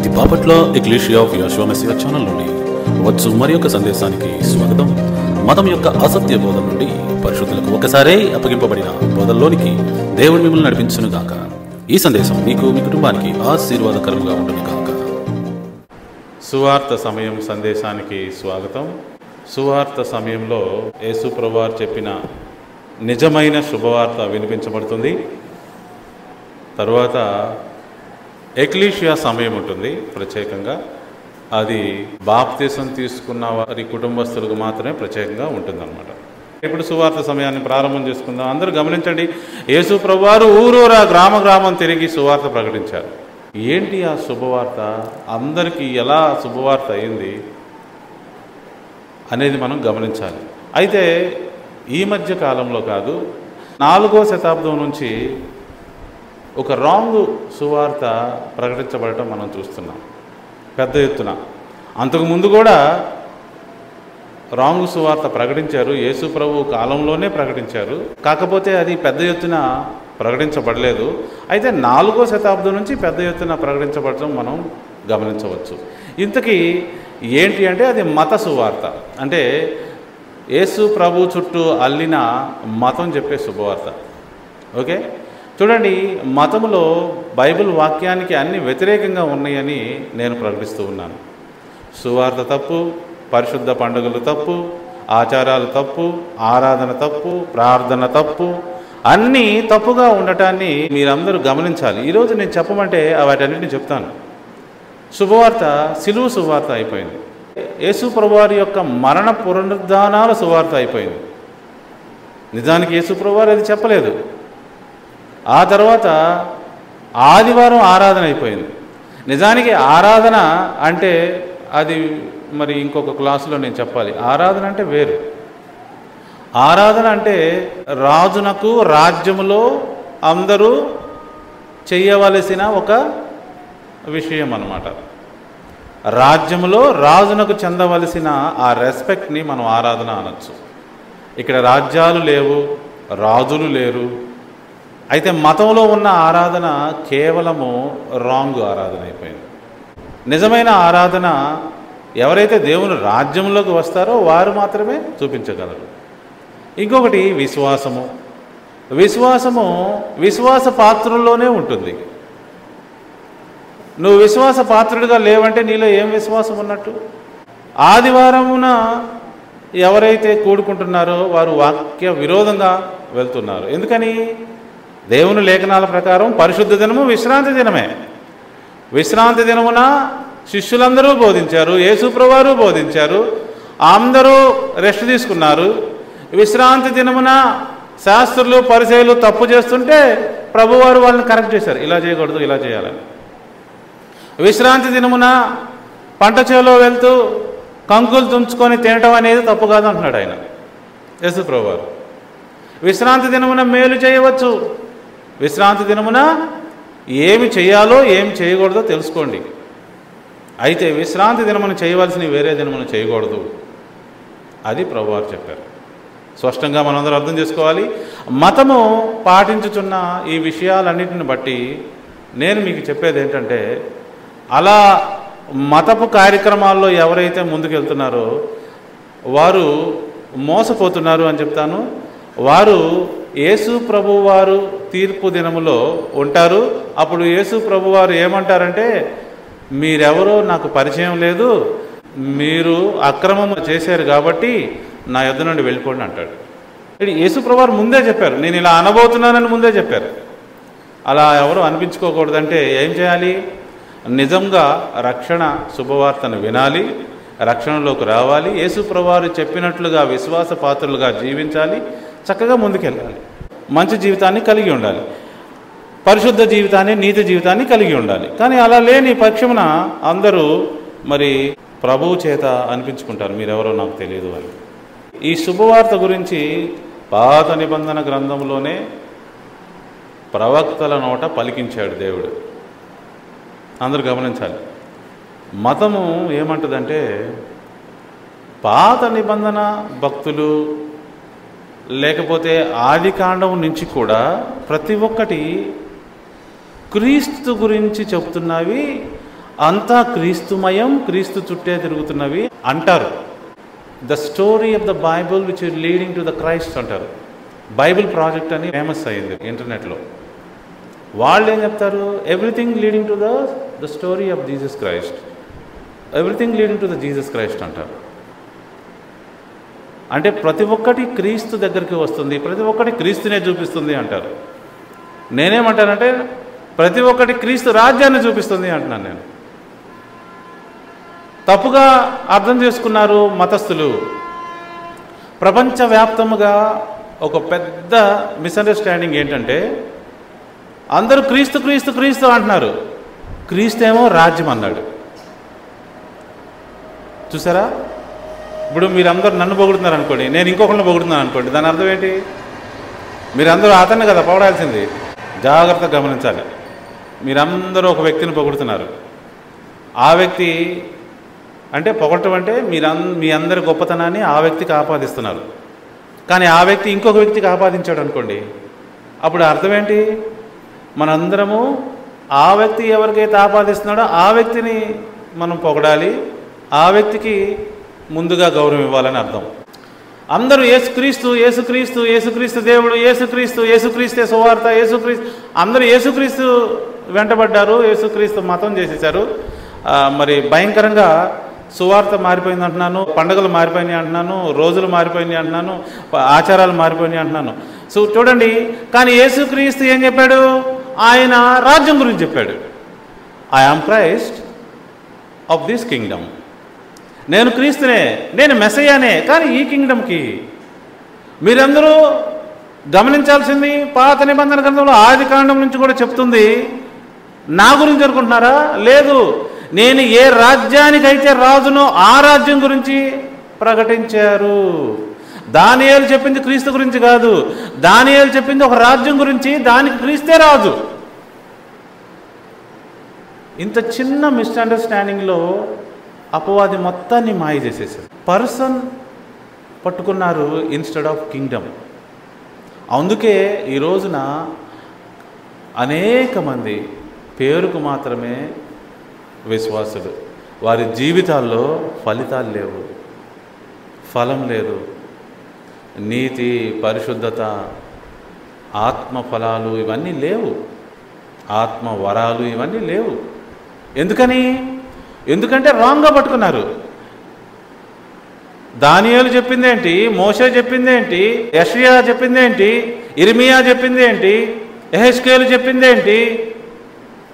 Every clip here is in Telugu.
The Bapatla ecclesia of Jehovah Messiah channel నుండి వచ్చు మరి యొక్క సందేశానికి స్వాగతం. మతం యొక్క అసత్య బోధన నుండి పరిశుద్ధులకు ఒకసారే అప్పగింపబడిన బోధల్లోనికి దేవుడు మిమ్మల్ని నడిపించును గాక. ఈ సందేశం మీకు మీ కుటుంబానికి ఆశీర్వాదకరంగా ఉంటుంది గాక. సువార్త సమయం సందేశానికి స్వాగతం. సువార్త సమయంలో యేసు ప్రభువారు చెప్పిన నిజమైన శుభవార్త వినిపించబడుతుంది. తరువాత ఎక్లీషియా సమయం ఉంటుంది. ప్రత్యేకంగా అది బాప్తిసం తీసుకున్న వారి కుటుంబస్తులకు మాత్రమే ప్రత్యేకంగా ఉంటుందన్నమాట. ఇప్పుడు సువార్త సమయాన్ని ప్రారంభం చేసుకుందాం. అందరూ గమనించండి, యేసు ప్రభువారు ఊరూరా గ్రామం తిరిగి సువార్త ప్రకటించారు. ఏంటి ఆ శుభవార్త, అందరికీ ఎలా శుభవార్త అయింది అనేది మనం గమనించాలి. అయితే ఈ మధ్య కాలంలో కాదు, 4వ శతాబ్దం నుంచి ఒక రాంగ్ సువార్త ప్రకటించబడటం మనం చూస్తున్నాం పెద్ద ఎత్తున. అంతకుముందు కూడా రాంగ్ సువార్త ప్రకటించారు, యేసు ప్రభు కాలంలోనే ప్రకటించారు. కాకపోతే అది పెద్ద ఎత్తున ప్రకటించబడలేదు. అయితే 4వ శతాబ్దం నుంచి పెద్ద ఎత్తున ప్రకటించబడటం మనం గమనించవచ్చు. ఇంతకీ ఏంటి అంటే అది మత సువార్త, అంటే యేసు ప్రభు చుట్టూ అల్లిన మతం చెప్పే శుభవార్త. ఓకే, చూడండి, మతములో బైబిల్ వాక్యానికి అన్ని వ్యతిరేకంగా ఉన్నాయని నేను ప్రకటిస్తూ ఉన్నాను. సువార్త తప్పు, పరిశుద్ధ పండుగలు తప్పు, ఆచారాలు తప్పు, ఆరాధన తప్పు, ప్రార్థన తప్పు, అన్నీ తప్పుగా ఉండటాన్ని మీరందరూ గమనించాలి. ఈరోజు నేను చెప్పమంటే వాటన్నిటిని చెప్తాను. శుభవార్త సిలువ సువార్త అయిపోయింది. యేసు ప్రభువారి యొక్క మరణ పునరుద్ధానాల సువార్త అయిపోయింది. నిజానికి యేసు ప్రభువారు అది చెప్పలేదు. ఆ తర్వాత ఆదివారం ఆరాధన అయిపోయింది. నిజానికి ఆరాధన అంటే అది మరి ఇంకొక క్లాసులో నేను చెప్పాలి. ఆరాధన అంటే వేరు. ఆరాధన అంటే రాజునకు రాజ్యములో అందరూ చేయవలసిన ఒక విషయం అన్నమాట. రాజ్యములో రాజునకు చెందవలసిన ఆ రెస్పెక్ట్ని మనం ఆరాధన అనొచ్చు. ఇక్కడ రాజ్యాలు లేవు, రాజులు లేరు. అయితే మతంలో ఉన్న ఆరాధన కేవలము రాంగ్ ఆరాధన అయిపోయింది. నిజమైన ఆరాధన ఎవరైతే దేవుని రాజ్యంలోకి వస్తారో వారు మాత్రమే చూపించగలరు. ఇంకొకటి విశ్వాసము. విశ్వాస పాత్రల్లోనే ఉంటుంది. నువ్వు విశ్వాస పాత్రుడిగా లేవంటే నీలో ఏం విశ్వాసం ఉన్నట్టు? ఆదివారమున ఎవరైతే కూడుకుంటున్నారో వారు వాక్య విరోధంగా వెళ్తున్నారు. ఎందుకని? దేవుని లేఖనాల ప్రకారం పరిశుద్ధ దినము విశ్రాంతి దినమే. విశ్రాంతి దినమున శిష్యులందరూ బోధించారు, యేసు ప్రభువారు బోధించారు, అందరూ రెస్ట్ తీసుకున్నారు. విశ్రాంతి దినమున శాస్త్రులు పరిసయ్యులు తప్పు చేస్తుంటే ప్రభువారు వాళ్ళని కరెక్ట్ చేశారు, ఇలా చేయకూడదు, ఇలా చేయాలని. విశ్రాంతి దినమున పంట చేలో వెళ్తూ కంకులు తుంచుకొని తినటం అనేది తప్పు కాదు అంటున్నాడు ఆయన, యేసు ప్రభువారు. విశ్రాంతి దినమున మేలు చేయవచ్చు. విశ్రాంతి దినమున ఏమి చేయాలో ఏమి చేయకూడదో తెలుసుకోండి. అయితే విశ్రాంతి దినమున చేయవలసినవి వేరే దినమున చేయకూడదు, అది ప్రభువారు చెప్పారు. స్పష్టంగా మనందరూ అర్థం చేసుకోవాలి. మతము పాటించుతున్న ఈ విషయాలన్నిటిని బట్టి నేను మీకు చెప్పేది ఏంటంటే, అలా మతపు కార్యక్రమాల్లో ఎవరైతే ముందుకెళ్తున్నారో వారు మోసపోతున్నారు అని చెప్తాను. వారు యేసు ప్రభువారు తీర్పు దినములో ఉంటారు. అప్పుడు యేసు ప్రభువారు ఏమంటారంటే, మీరెవరో నాకు పరిచయం లేదు, మీరు అక్రమము చేశారు కాబట్టి నా యొద్ద నుండి వెళ్ళిపోండి అంటాడు. యేసు ప్రభువారు ముందే చెప్పారు, నేను ఇలా అనబోతున్నానని ముందే చెప్పారు. అలా ఎవరు అనిపించుకోకూడదంటే ఏం చేయాలి? నిజంగా రక్షణ శుభవార్తను వినాలి, రక్షణలోకి రావాలి, యేసు ప్రభువారు చెప్పినట్లుగా విశ్వాస పాత్రులుగా జీవించాలి, చక్కగా ముందుకెళ్ళాలి, మంచి జీవితాన్ని కలిగి ఉండాలి, పరిశుద్ధ జీవితాన్ని, నీతి జీవితాన్ని కలిగి ఉండాలి. కానీ అలా లేని పక్షమున అందరూ మరి ప్రభువు చేత అనిపించుకుంటారు, మీరెవరో నాకు తెలియదు అని. ఈ శుభవార్త గురించి పాత నిబంధన గ్రంథంలోనే ప్రవక్తల నోట పలికించాడు దేవుడు. అందరూ గమనించాలి. మతము ఏమంటుందంటే, పాత నిబంధన భక్తులు లేకపోతే ఆదికాండం నుంచి కూడా ప్రతి ఒక్కటి క్రీస్తు గురించి చెప్తున్నవి అంతా క్రీస్తుమయం, క్రీస్తు చుట్టే తిరుగుతున్నవి అంటారు. The story of the Bible which is leading to the Christ అంటారు. బైబిల్ ప్రాజెక్ట్ అని ఫేమస్ అయ్యింది ఇంటర్నెట్లో. వాళ్ళు ఏం చెప్తారు? Everything leading to the story of Jesus Christ, everything leading to the Jesus Christ అంటారు. అంటే ప్రతి ఒక్కటి క్రీస్తు దగ్గరికి వస్తుంది, ప్రతి ఒక్కటి క్రీస్తునే చూపిస్తుంది అంటారు. నేనేమంటానంటే ప్రతి ఒక్కటి క్రీస్తు రాజ్యాన్ని చూపిస్తుంది అంటున్నాను నేను. తప్పుగా అర్థం చేసుకున్నారు మతస్థులు. ప్రపంచవ్యాప్తముగా ఒక పెద్ద మిస్అండర్స్టాండింగ్ ఏంటంటే అందరూ క్రీస్తు క్రీస్తు క్రీస్తు అంటున్నారు, క్రీస్తు ఏమో రాజ్యం అన్నాడు. చూసారా? ఇప్పుడు మీరందరూ నన్ను పొగుడుతున్నారు అనుకోండి, నేను ఇంకొకరిని పొగుడుతున్నాను అనుకోండి, దాని అర్థం ఏంటి? మీరందరూ అతన్ని కదా పొగడాల్సింది. జాగ్రత్తగా గమనించాలి. మీరందరూ ఒక వ్యక్తిని పొగుడుతున్నారు. ఆ వ్యక్తి అంటే పొగడటం అంటే మీ అందరి గొప్పతనాన్ని ఆ వ్యక్తికి ఆపాదిస్తున్నారు. కానీ ఆ వ్యక్తి ఇంకొక వ్యక్తికి ఆపాదించాడు అనుకోండి, అప్పుడు అర్థం ఏంటి? మనందరము ఆ వ్యక్తి ఎవరికైతే ఆపాదిస్తున్నాడో ఆ వ్యక్తిని మనం పొగడాలి, ఆ వ్యక్తికి ముందుగా గౌరవం ఇవ్వాలని అర్థం. అందరూ యేసుక్రీస్తు యేసుక్రీస్తు యేసుక్రీస్తు దేవుడు, యేసుక్రీస్తు యేసుక్రీస్తే సువార్త, యేసుక్రీస్తు, అందరూ యేసుక్రీస్తు వెంటబడ్డారు, యేసుక్రీస్తు మతం చేసేసారు. మరి భయంకరంగా సువార్త మారిపోయింది అంటున్నాను, పండుగలు మారిపోయినాయి అంటున్నాను, రోజులు మారిపోయినాయి అంటున్నాను, ఆచారాలు మారిపోయినాయి అంటున్నాను. సో చూడండి, కానీ యేసుక్రీస్తు ఏం చెప్పాడు? ఆయన రాజ్యం గురించి చెప్పాడు. I am Christ of this Kingdom. నేను క్రీస్తునే, నేను మెస్సయ్యానే, కానీ ఈ కింగ్డమ్కి. మీరందరూ గమనించాల్సింది పాత నిబంధన గ్రంథంలో ఆది కాండం నుంచి కూడా చెప్తుంది. నా గురించి అనుకుంటున్నారా? లేదు, నేను ఏ రాజ్యానికైతే రాజునో ఆ రాజ్యం గురించి ప్రకటించారు. దానియేలు చెప్పింది క్రీస్తు గురించి కాదు, దానియేలు చెప్పింది ఒక రాజ్యం గురించి, దానికి క్రీస్తే రాజు. ఇంత చిన్న మిస్అండర్స్టాండింగ్లో అపవాది మొత్తాన్ని మాయ చేసేసారు. పర్సన్ పట్టుకున్నారు ఇన్స్టెడ్ ఆఫ్ కింగ్డమ్. అందుకే ఈ రోజున అనేక మంది పేరుకు మాత్రమే విశ్వాసులు, వారి జీవితాల్లో ఫలితాలు లేవు, ఫలం లేదు. నీతి, పరిశుద్ధత, ఆత్మ ఫలాలు ఇవన్నీ లేవు, ఆత్మ వరాలు ఇవన్నీ లేవు. ఎందుకంటే రాంగ్గా పట్టుకున్నారు. దానియేలు చెప్పిందేంటి, మోషే చెప్పిందేంటి, యెషయా చెప్పిందేంటి, ఇర్మియా చెప్పిందేంటి, యెహెజ్కేలు చెప్పిందేంటి,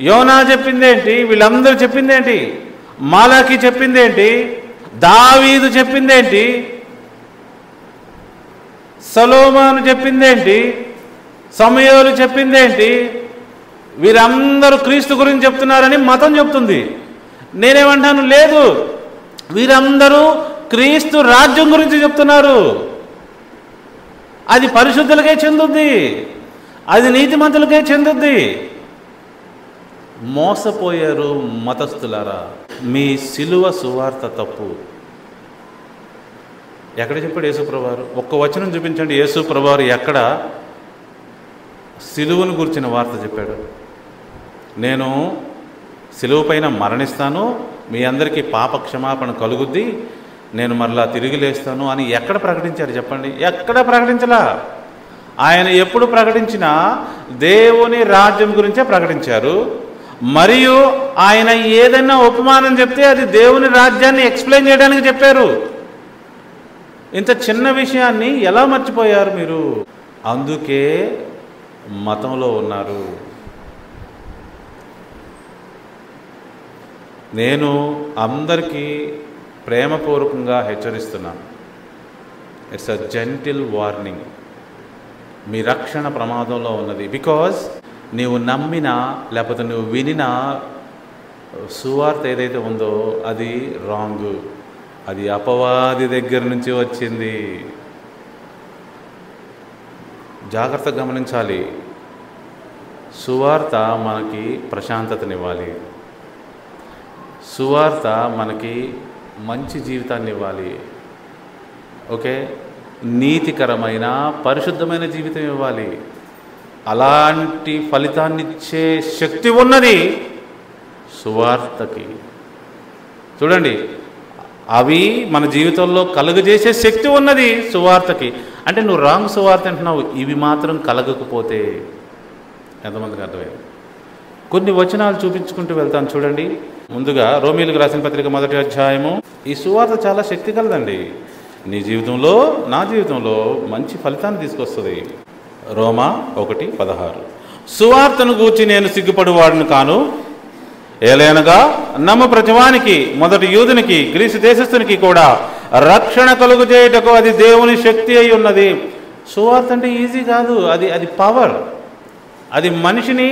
యోనా చెప్పిందేంటి, వీళ్ళందరూ చెప్పిందేంటి, మాలాకి చెప్పిందేంటి, దావీదు చెప్పిందేంటి, సొలొమోను చెప్పిందేంటి, సమూయేలు చెప్పిందేంటి? వీరందరూ క్రీస్తు గురించి చెప్తున్నారని మతం చెప్తుంది. నేనేమంటాను, లేదు, వీరందరూ క్రీస్తు రాజ్యం గురించి చెప్తున్నారు. అది పరిశుద్ధులకే చెందుద్ది, అది నీతిమంతులకే చెందుద్ది. మోసపోయారు మతస్థులారా, మీ సిలువ సువార్త తప్పు. ఎక్కడ చెప్పాడు యేసుప్రభువారు? ఒక్క వచనం చూపించండి, యేసుప్రభువారు ఎక్కడ సిలువను గురించిన వార్త చెప్పాడు? నేను సిలువ పైన మరణిస్తాను, మీ అందరికీ పాప క్షమాపణ కలుగుద్ది, నేను మరలా తిరిగి లేస్తాను అని ఎక్కడ ప్రకటించారు చెప్పండి? ఎక్కడ ప్రకటించలా. ఆయన ఎప్పుడు ప్రకటించినా దేవుని రాజ్యం గురించే ప్రకటించారు. మరియు ఆయన ఏదైనా ఉపమానం చెప్తే అది దేవుని రాజ్యాన్ని ఎక్స్ప్లెయిన్ చేయడానికి చెప్పారు. ఇంత చిన్న విషయాన్ని ఎలా మర్చిపోయారు మీరు? అందుకే మతంలో ఉన్నారు. నేను అందరికీ ప్రేమపూర్వకంగా హెచ్చరిస్తున్నాను. It's a gentle warning. మీ రక్షణ ప్రమాదంలో ఉన్నది. బికాజ్ నీవు నమ్మినా లేకపోతే నువ్వు వినిన సువార్త ఏదైతే ఉందో అది రాంగ్, అది అపవాది దగ్గర నుంచి వచ్చింది. జాగ్రత్తగా గమనించాలి. సువార్త మనకి ప్రశాంతతనివ్వాలి, సువార్త మనకి మంచి జీవితాన్ని ఇవ్వాలి. ఓకే, నీతికరమైన పరిశుద్ధమైన జీవితం ఇవ్వాలి. అలాంటి ఫలితాన్నిచ్చే శక్తి ఉన్నది సువార్తకి. చూడండి, అవి మన జీవితంలో కలుగజేసే శక్తి ఉన్నది సువార్తకి. అంటే నువ్వు రాంగ్ సువార్త అంటున్నావు, ఇవి మాత్రం కలగకపోతే ఎంతమందికి అర్థమైంది? కొన్ని వచనాలు చూపించుకుంటూ వెళ్తాను చూడండి. ముందుగా రోమీయులకు రాసిన పత్రిక 1వ అధ్యాయము. ఈ సువార్త చాలా శక్తి కలదండి. నీ జీవితంలో, నా జీవితంలో మంచి ఫలితాన్ని తీసుకొస్తుంది. రోమా 1:16. సువార్తను గూర్చి నేను సిగ్గుపడువాడును కాను, ఏలైనగా నమ్ము ప్రతివానికి, మొదటి యూదునికి గ్రీసు దేశస్థునికి కూడా రక్షణ కలుగు చేయుటకు అది దేవుని శక్తి అయి ఉన్నది. సువార్త అంటే ఈజీ కాదు, అది పవర్. అది మనిషిని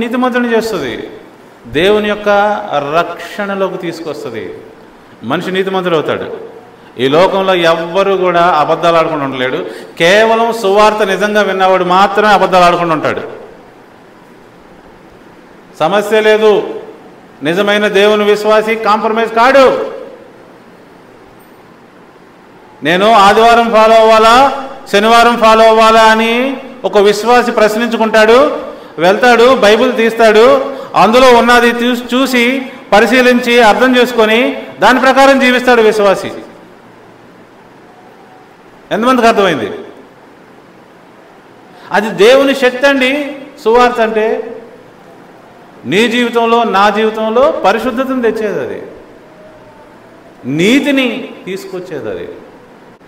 నీతిమంతుని చేస్తుంది, దేవుని యొక్క రక్షణలోకి తీసుకొస్తుంది. మనిషి నీతిమంతుడు అవుతాడు. ఈ లోకంలో ఎవ్వరూ కూడా అబద్ధాలు ఆడుకుంటూ ఉండలేడు. కేవలం సువార్త నిజంగా విన్నవాడు మాత్రమే అబద్ధాలు ఆడుకుంటూ ఉంటాడు. సమస్య లేదు. నిజమైన దేవుని విశ్వాసి కాంప్రమైజ్ కాడు. నేను ఆదివారం ఫాలో అవ్వాలా, శనివారం ఫాలో అవ్వాలా అని ఒక విశ్వాసి ప్రశ్నించుకుంటాడు. వెళ్తాడు, బైబిల్ తీస్తాడు, అందులో ఉన్నది చూసి పరిశీలించి అర్థం చేసుకొని దాని ప్రకారం జీవిస్తాడు విశ్వాసి. ఎంతమందికి అర్థమైంది? అది దేవుని శక్తి అండి సువార్త అంటే. నీ జీవితంలో, నా జీవితంలో పరిశుద్ధతను తెచ్చేది అది, నీతిని తీసుకొచ్చేది అది.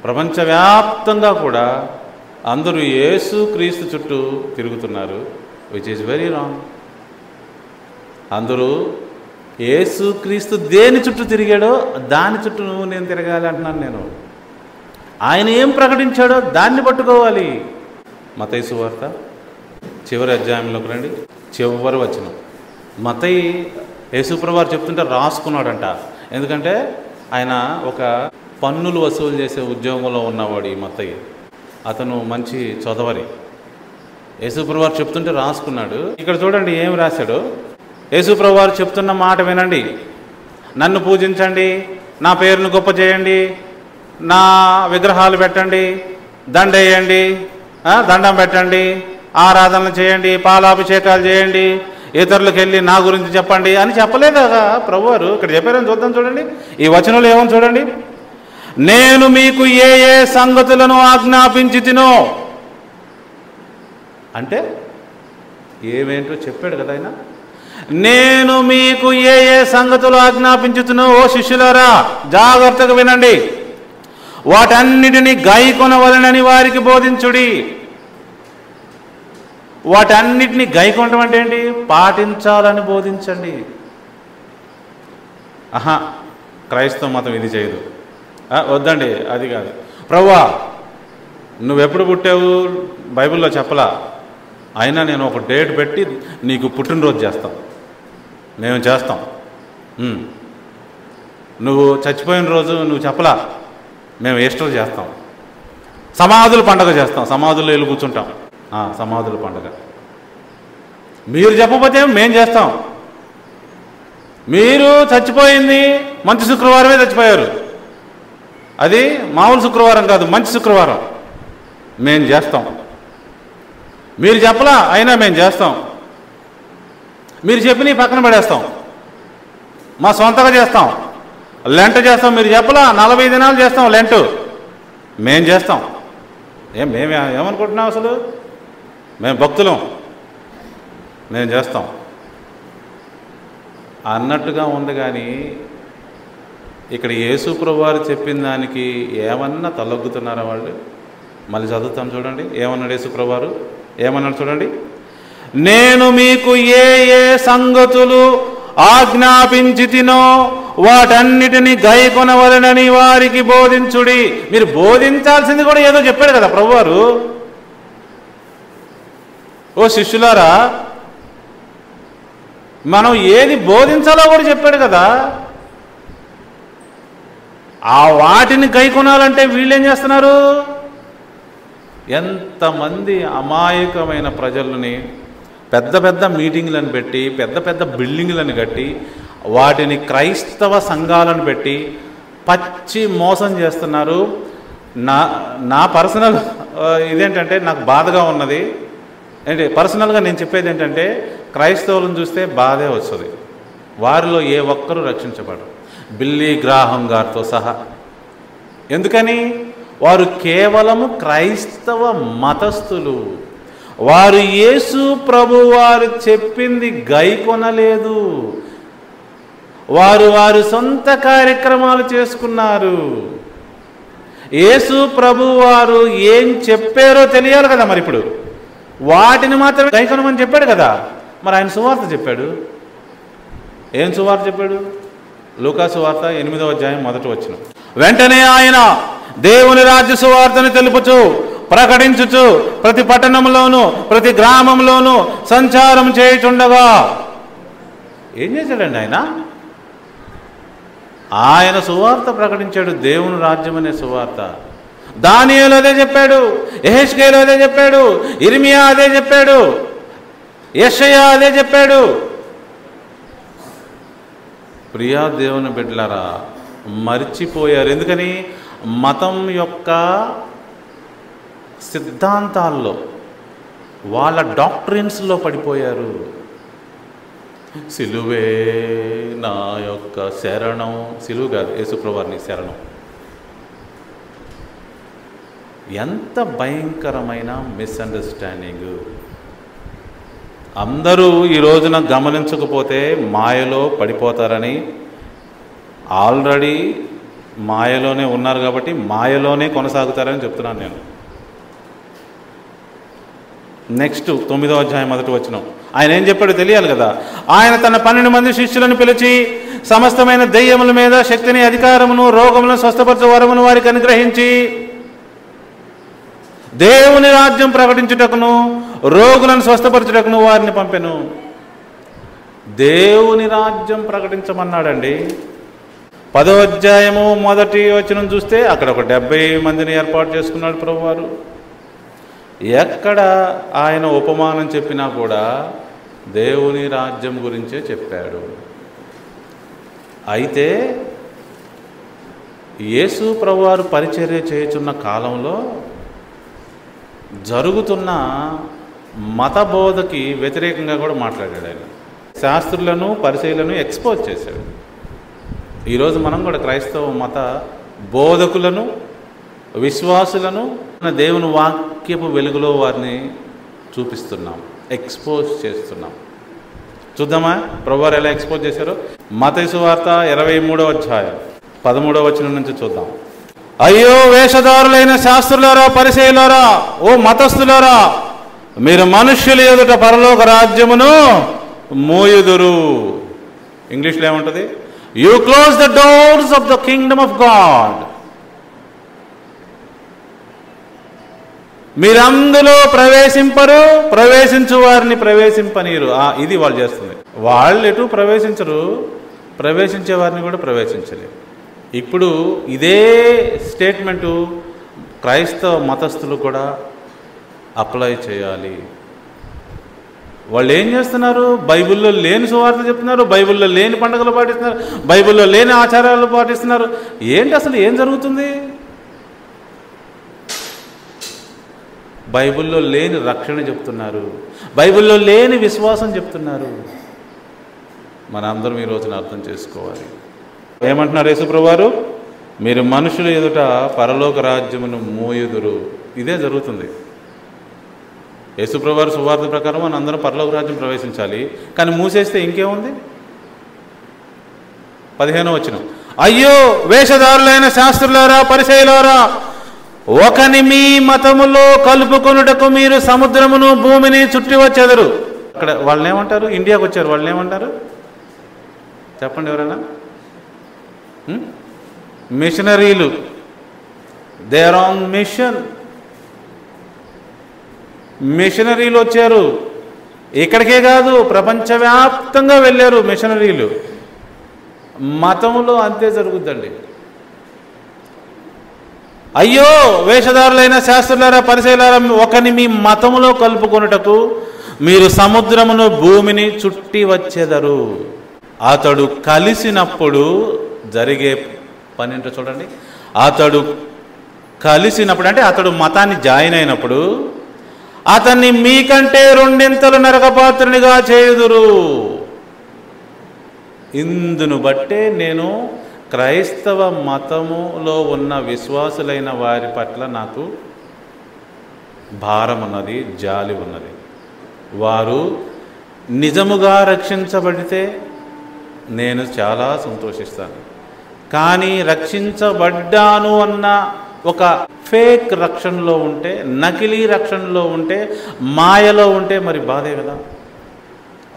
ప్రపంచవ్యాప్తంగా కూడా అందరూ యేసు క్రీస్తు చుట్టూ తిరుగుతున్నారు, విచ్ ఈజ్ వెరీ రాంగ్. అందరూ యేసు క్రీస్తు దేని చుట్టూ తిరిగాడో దాని చుట్టూ నేను తిరగాలి అంటున్నాను నేను. ఆయన ఏం ప్రకటించాడో దాన్ని పట్టుకోవాలి. మత్తయి సువార్త చివరి అధ్యాయంలోకి రండి, చివరి వచనం. మత్తయి యేసుప్రభువు వారు చెప్తుంటే రాసుకున్నాడంట. ఎందుకంటే ఆయన ఒక పన్నులు వసూలు చేసే ఉద్యోగంలో ఉన్నవాడు ఈ మత్తయి. అతను మంచి చదవరి. యేసుప్రభువు వారు చెప్తుంటే రాసుకున్నాడు. ఇక్కడ చూడండి ఏం రాశాడు. యేసుప్రభువు వారు చెప్తున్న మాట వినండి. నన్ను పూజించండి, నా పేరును గొప్ప చేయండి, నా విగ్రహాలు పెట్టండి, దండేయండి, దండం పెట్టండి, ఆరాధనలు చేయండి, పాలాభిషేకాలు చేయండి, ఇతరులకు వెళ్ళి నా గురించి చెప్పండి అని చెప్పలేదు కదా ప్రభువారు. ఇక్కడ చెప్పారని చూద్దాం చూడండి. ఈ వచనంలో ఏమని చూడండి. నేను మీకు ఏ ఏ సంగతులను ఆజ్ఞాపించి తినో అంటే ఏమేంటో చెప్పాడు కదా ఆయన. నేను మీకు ఏ ఏ సంగతులు ఆజ్ఞాపించుతునో ఓ శిష్యులారా జాగ్రత్తగా వినండి, వాటన్నిటిని గైకొనవలెనని వారికి బోధించుడి. వాటన్నిటిని గైకొనడం అంటే ఏంటి? పాటించాలని బోధించండి. క్రైస్తవ మతం ఇది చేయదు, వద్దండి అది కాదు. ప్రభువా నువ్వెప్పుడు పుట్టావు బైబిల్లో చెప్పలా, అయినా నేను ఒక డేట్ పెట్టి నీకు పుట్టినరోజు చేస్తాం, మేము చేస్తాం. నువ్వు చచ్చిపోయిన రోజు నువ్వు చెప్పలా, మేము ఈస్టర్ చేస్తాం. సమాధుల పండుగ చేస్తాం, సమాధుల్లో వెళ్ళి కూర్చుంటాం, సమాధుల పండుగ. మీరు చెప్పకపోతే మేము చేస్తాం. మీరు చచ్చిపోయింది మంచి శుక్రవారమే చచ్చిపోయారు, అది మామూలు శుక్రవారం కాదు, మంచి శుక్రవారం మేము చేస్తాం. మీరు చెప్పలా, అయినా మేము చేస్తాం. మీరు చెప్పి పక్కన పడేస్తాం, మా సొంతగా చేస్తాం. లెంట్ చేస్తాం, మీరు చెప్పలా 40 దినాలు చేస్తాం లెంట్, మేము చేస్తాం. మేము ఏమనుకుంటున్నాం అసలు? మేము భక్తులం, మేము చేస్తాం అన్నట్టుగా ఉంది. కానీ ఇక్కడ యేసు ప్రభువు వారు చెప్పిన దానికి ఏమన్నా తలొగ్గుతున్నారా వాళ్ళు? మళ్ళీ చదువుతాం చూడండి. ఏమన్నాడు యేసు ప్రభువు వారు? ఏమన్నాడు చూడండి. నేను మీకు ఏ ఏ సంగతులు ఆజ్ఞాపించి తినో వాటన్నిటిని గైకొనవలెనని వారికి బోధించుడి. మీరు బోధించాల్సింది కూడా ఏదో చెప్పాడు కదా ప్రభువారు. ఓ శిష్యులారా, మనం ఏది బోధించాలో కూడా చెప్పాడు కదా. ఆ వాటిని గైకొనాలంటే వీళ్ళేం చేస్తున్నారు? ఎంతమంది అమాయకమైన ప్రజలని పెద్ద పెద్ద మీటింగ్లను పెట్టి, పెద్ద పెద్ద బిల్డింగ్లను కట్టి, వాటిని క్రైస్తవ సంఘాలను పెట్టి పచ్చి మోసం చేస్తున్నారు. నా పర్సనల్ ఇదేంటంటే నాకు బాధగా ఉన్నది ఏంటి, పర్సనల్గా నేను చెప్పేది ఏంటంటే, క్రైస్తవులను చూస్తే బాధే వస్తుంది. వారిలో ఏ ఒక్కరూ రక్షించబడరు, బిల్లీ గ్రాహం గారితో సహా. ఎందుకని? వారు కేవలము క్రైస్తవ మతస్థులు. వారు యేసు ప్రభు వారు చెప్పింది గైకొనలేదు. వారి సొంత కార్యక్రమాలు చేసుకున్నారు. యేసు ప్రభు వారు ఏం చెప్పారో తెలియాలి కదా. మరి ఇప్పుడు వాటిని మాత్రమే గైకొనమని చెప్పాడు కదా. మరి ఆయన సువార్త చెప్పాడు. ఏం సువార్త చెప్పాడు? లూకా సువార్త 8వ అధ్యాయం 1వ వచనం. వెంటనే ఆయన దేవుని రాజ్య సువార్తను తెలుపుచు ప్రకటించుచు ప్రతి పట్టణంలోనూ ప్రతి గ్రామంలోనూ సంచారం చేయుచుండగా ఏం చేశాడండి ఆయన? ఆయన సువార్త ప్రకటించాడు, దేవుని రాజ్యం అనే సువార్త. దానియేలు అదే చెప్పాడు, యెహెజ్కేలు అదే చెప్పాడు, ఇర్మియా అదే చెప్పాడు, యెషయా అదే చెప్పాడు. ప్రియా దేవుని బిడ్డలారా, మర్చిపోయారు. ఎందుకని? మతం యొక్క సిద్ధాంతాల్లో, వాళ్ళ డాక్ట్రిన్స్లో పడిపోయారు. సిలువే నా యొక్క శరణం. సిలువు కాదు, యేసుప్రభువారిని శరణం. ఎంత భయంకరమైన మిస్అండర్స్టాండింగ్. అందరూ ఈ రోజున గమనించకపోతే మాయలో పడిపోతారని, ఆల్రెడీ మాయలోనే ఉన్నారు కాబట్టి మాయలోనే కొనసాగుతారని చెప్తున్నాను నేను. నెక్స్ట్ 9వ అధ్యాయం 1వ వచనం. ఆయన ఏం చెప్పాడో తెలియాలి కదా. ఆయన తన 12 మంది శిష్యులను పిలిచి సమస్తమైన దెయ్యముల మీద శక్తిని, అధికారమును, రోగములను స్వస్థపరచు వరమును వారికి అనుగ్రహించి దేవుని రాజ్యం ప్రకటించుటకును రోగులను స్వస్థపరచుటకును వారిని పంపెను. దేవుని రాజ్యం ప్రకటించమన్నాడండి. 10వ అధ్యాయము 1వ వచనం చూస్తే అక్కడ ఒక 70 మందిని ఏర్పాటు చేసుకున్నాడు ప్రభువారు. ఎక్కడ ఆయన ఉపమానం చెప్పినా కూడా దేవుని రాజ్యం గురించే చెప్పాడు. అయితే యేసు ప్రభువారు పరిచర్య చేయుచున్న కాలంలో జరుగుతున్న మత బోధకి వ్యతిరేకంగా కూడా మాట్లాడాడు ఆయన. శాస్త్రులను, పరిచయులను ఎక్స్పోజ్ చేశాడు. ఈరోజు మనం కూడా క్రైస్తవ మత బోధకులను, విశ్వాసులను దేవుని వాక్యపు వెలుగులో వారిని చూపిస్తున్నాం, ఎక్స్పోజ్ చేస్తున్నాం. చూద్దామా ప్రభువారు ఎలా ఎక్స్పోజ్ చేశారో? మత్తయి సువార్త 23వ అధ్యాయం 13వ వచనం నుంచి చూద్దాం. అయ్యో వేషధారులైన శాస్త్రులారా, పరిసయ్యులారా, ఓ మతస్థులారా, మీరు మనుష్యుల ఎదుట పరలోక రాజ్యమును మోయుదురు. ఇంగ్లీష్లో ఏముంటుంది? You close the doors of the kingdom of God. మీరందులో ప్రవేశింపరు, ప్రవేశించు వారిని ప్రవేశింపనీరు. ఇది వాళ్ళు చేస్తుంది. వాళ్ళు ఎటు ప్రవేశించరు, ప్రవేశించే వారిని కూడా ప్రవేశించలేరు. ఇప్పుడు ఇదే స్టేట్మెంటు క్రైస్తవ మతస్థులు కూడా అప్లై చేయాలి. వాళ్ళు ఏం చేస్తున్నారు? బైబిల్లో లేని సువార్త చెప్తున్నారు, బైబిల్లో లేని పండుగలు పాటిస్తున్నారు, బైబిల్లో లేని ఆచారాలు పాటిస్తున్నారు. ఏంటి అసలు ఏం జరుగుతుంది? బైబిల్లో లేని రక్షణ చెప్తున్నారు, బైబిల్లో లేని విశ్వాసం చెప్తున్నారు. మనందరం ఈ రోజున అర్థం చేసుకోవాలి. ఏమంటున్నారు యేసుప్రభువారు? మీరు మనుషుల ఎదుట పరలోక రాజ్యమును మోయుదురు. ఇదే జరుగుతుంది. యేసుప్రభువారు సువార్త ప్రకారం మనం అందరం పరలోక రాజ్యం ప్రవేశించాలి. కానీ మూసేస్తే ఇంకేముంది? 15వ వచనం. అయ్యో వేషధారులైన శాస్త్రులారా, పరిసయ్యులారా, ఒకని మీ మతములో కలుపుకొనుటకు మీరు సముద్రమును భూమిని చుట్టి వచ్చెదరు. అక్కడ వాళ్ళని ఏమంటారు? ఇండియాకు వచ్చారు, వాళ్ళని ఏమంటారు చెప్పండి ఎవరైనా? మిషనరీలు. They are on mission. మిషనరీలు వచ్చారు. ఇక్కడికే కాదు, ప్రపంచవ్యాప్తంగా వెళ్ళారు మిషనరీలు. మతంలో అంతే జరుగుద్దండి. అయ్యో వేషధారులైన శాస్త్రులారా, పరిసయ్యులారా, ఒకని మీ మతములో కలుపుకొనుటకు మీరు సముద్రమును భూమిని చుట్టి వచ్చేదరు. అతడు కలిసినప్పుడు జరిగే పని ఏంటో చూడండి. అతడు కలిసినప్పుడు అంటే అతడు మతాన్ని జాయిన్ అయినప్పుడు అతన్ని మీకంటే రెండింతలు నరకపాత్రునిగా చేయుదురు. ఇందును బట్టే నేను క్రైస్తవ మతములో ఉన్న విశ్వాసులైన వారి పట్ల నాకు భారం ఉన్నది, జాలి ఉన్నది. వారు నిజముగా రక్షించబడితే నేను చాలా సంతోషిస్తాను. కానీ రక్షించబడ్డాను అన్న ఒక ఫేక్ రక్షణలో ఉంటే, నకిలీ రక్షణలో ఉంటే, మాయలో ఉంటే మరి బాధే కదా.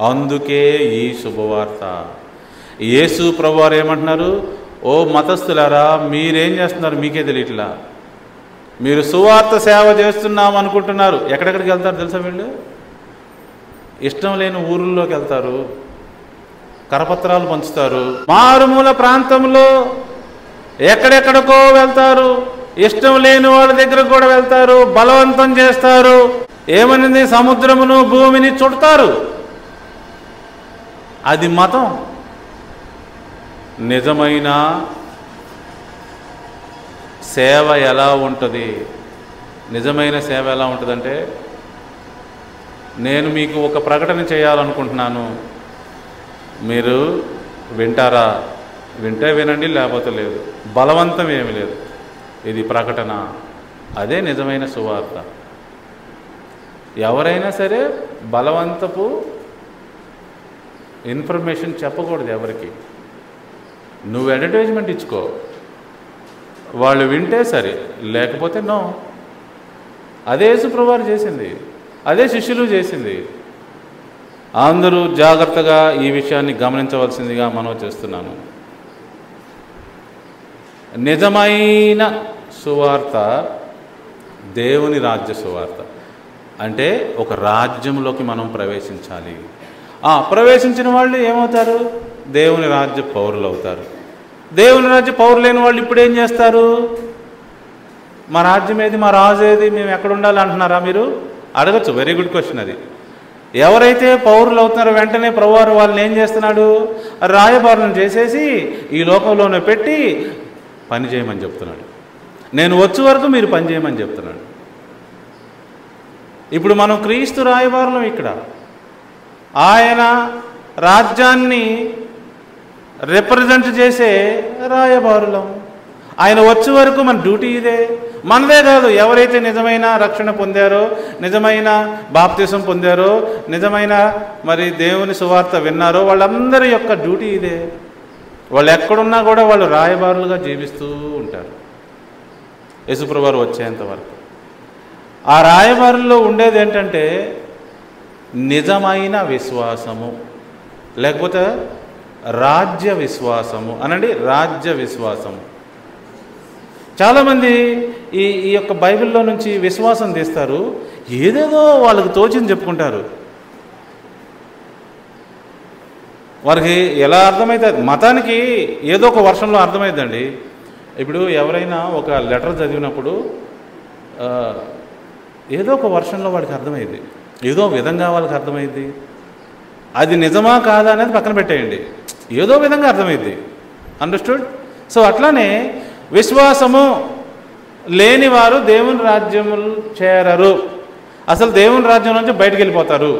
అందుకే ఈ శుభవార్త. యేసు ప్రభువారు ఏమంటున్నారు? ఓ మతస్థులారా, మీరేం చేస్తున్నారు మీకే తెలియట్లా. మీరు సువార్త సేవ చేస్తున్నాం అనుకుంటున్నారు. ఎక్కడెక్కడికి వెళ్తారు తెలుసా? వీళ్ళు ఇష్టం లేని ఊరుల్లోకి వెళ్తారు, కరపత్రాలు పంచుతారు. మారుమూల ప్రాంతంలో ఎక్కడెక్కడికో వెళ్తారు, ఇష్టం లేని వాళ్ళ దగ్గరకు కూడా వెళ్తారు, బలవంతం చేస్తారు. ఏమనింది? సముద్రమును భూమిని చుడతారు. అది మతం. నిజమైన సేవ ఎలా ఉంటుంది? నిజమైన సేవ ఎలా ఉంటుందంటే, నేను మీకు ఒక ప్రకటన చేయాలనుకుంటున్నాను, మీరు వింటారా? వింటే వినండి, లేకపోతే లేదు. బలవంతం ఏమీ లేదు. ఇది ప్రకటన. అదే నిజమైన సువార్త. ఎవరైనా సరే బలవంతపు ఇన్ఫర్మేషన్ చెప్పకూడదు ఎవరికి. నువ్వు అడ్వర్టైజ్మెంట్ ఇచ్చుకో, వాళ్ళు వింటే సరే, లేకపోతే నో. అదే యేసుప్రభువారు చేసింది, అదే శిష్యులు చేసింది. అందరూ జాగ్రత్తగా ఈ విషయాన్ని గమనించవలసిందిగా మనం చేస్తున్నాను. నిజమైన సువార్త దేవుని రాజ్య సువార్త. అంటే ఒక రాజ్యంలోకి మనం ప్రవేశించాలి. ప్రవేశించిన వాళ్ళు ఏమవుతారు? దేవుని రాజ్య పౌరులు అవుతారు. దేవుని రాజ్య పౌరులైన వాళ్ళు ఇప్పుడు ఏం చేస్తారు? మా రాజ్యం ఏది, మా రాజు ఏది, మేము ఎక్కడ ఉండాలి అంటున్నారా మీరు? అడగచ్చు. వెరీ గుడ్ క్వశ్చన్ అది. ఎవరైతే పౌరులు అవుతున్నారో వెంటనే ప్రభువారు వాళ్ళని ఏం చేస్తున్నాడు? రాయబారులను చేసేసి ఈ లోకంలోనే పెట్టి పని చేయమని చెప్తున్నాడు. నేను వచ్చే వరకు మీరు పని చేయమని చెప్తున్నాడు. ఇప్పుడు మనం క్రీస్తు రాయబారులం. ఇక్కడ ఆయన రాజ్యాన్ని రిప్రజెంట్ చేసే రాయబారులం. ఆయన వచ్చే వరకు మన డ్యూటీ ఇదే. మనదే కాదు, ఎవరైతే నిజమైన రక్షణ పొందారో, నిజమైన బాప్తిసం పొందారో, నిజమైన మరి దేవుని సువార్త విన్నారో వాళ్ళందరి యొక్క డ్యూటీ ఇదే. వాళ్ళు ఎక్కడున్నా కూడా వాళ్ళు రాయబారులుగా జీవిస్తూ ఉంటారు యేసుప్రభువారు వచ్చేంత వరకు. ఆ రాయబారుల్లో ఉండేది ఏంటంటే నిజమైన విశ్వాసము, లేకపోతే రాజ్య విశ్వాసము అనండి. రాజ్య విశ్వాసము. చాలామంది ఈ యొక్క బైబిల్లో నుంచి విశ్వాసం తీస్తారు, ఏదేదో వాళ్ళకి తోచింది చెప్పుకుంటారు. వారికి ఎలా అర్థమవుతుంది? మతానికి ఏదో ఒక వర్షంలో అర్థమవుతుందండి. ఇప్పుడు ఎవరైనా ఒక లెటర్ చదివినప్పుడు ఏదో ఒక వర్షంలో వాడికి అర్థమైంది, ఏదో విధంగా వాళ్ళకి అర్థమైంది. అది నిజమా కాదా అనేది పక్కన పెట్టేయండి, ఏదో విధంగా అర్థమైంది. అండర్స్టూడ్? సో అట్లానే విశ్వాసము లేని వారు దేవుని రాజ్యములు చేరరు. అసలు దేవుని రాజ్యం నుంచి బయటకు వెళ్ళిపోతారు.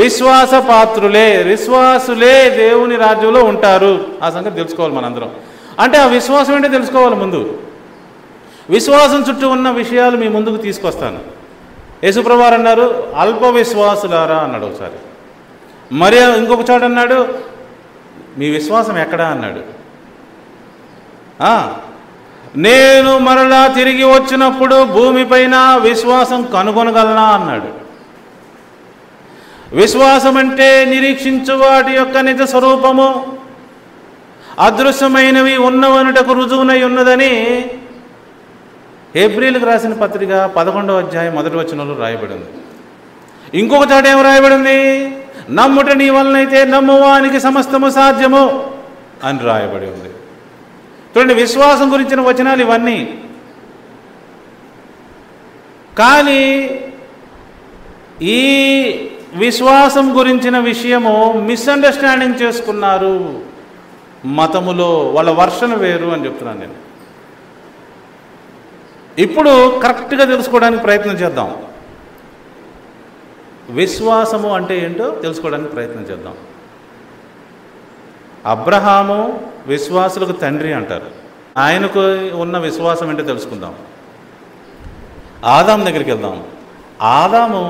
విశ్వాస పాత్రులే, విశ్వాసులే దేవుని రాజ్యంలో ఉంటారు. ఆ సంగతి తెలుసుకోవాలి మనందరం. అంటే ఆ విశ్వాసం ఏంటో తెలుసుకోవాలి ముందు. విశ్వాసం చుట్టూ ఉన్న విషయాలు మీ ముందుకు తీసుకొస్తాను. యేసుప్రభువారు అన్నారు, అల్ప విశ్వాసులారా అన్నాడు ఒకసారి. మరి ఇంకొక చోట అన్నాడు, మీ విశ్వాసం ఎక్కడా అన్నాడు. నేను మరలా తిరిగి వచ్చినప్పుడు భూమిపైన విశ్వాసం కనుగొనగలనా అన్నాడు. విశ్వాసం అంటే నిరీక్షించు వాటి యొక్క నిజ స్వరూపము, అదృశ్యమైనవి ఉన్నవనుటకు రుజువునై ఉన్నదని హెబ్రీలకు రాసిన పత్రిక 11వ అధ్యాయం 1వ వచనంలో రాయబడింది. ఇంకొక చోట ఏం రాయబడింది? నమ్ముట నీ వలనైతే నమ్మువానికి సమస్తము సాధ్యము అని రాయబడి ఉంది. చూడండి, విశ్వాసం గురించిన వచనాలు ఇవన్నీ. కానీ ఈ విశ్వాసం గురించిన విషయము మిస్అండర్స్టాండింగ్ చేసుకున్నారు మతములో. వాళ్ళ వర్షన్ వేరు అని చెప్తున్నాను నేను. ఇప్పుడు కరెక్ట్గా తెలుసుకోవడానికి ప్రయత్నం చేద్దాం. విశ్వాసము అంటే ఏంటో తెలుసుకోవడానికి ప్రయత్నం చేద్దాం. అబ్రహాము విశ్వాసులకు తండ్రి అంటారు. ఆయనకు ఉన్న విశ్వాసం ఏంటో తెలుసుకుందాం. ఆదాము దగ్గరికి వెళ్దాం. ఆదాము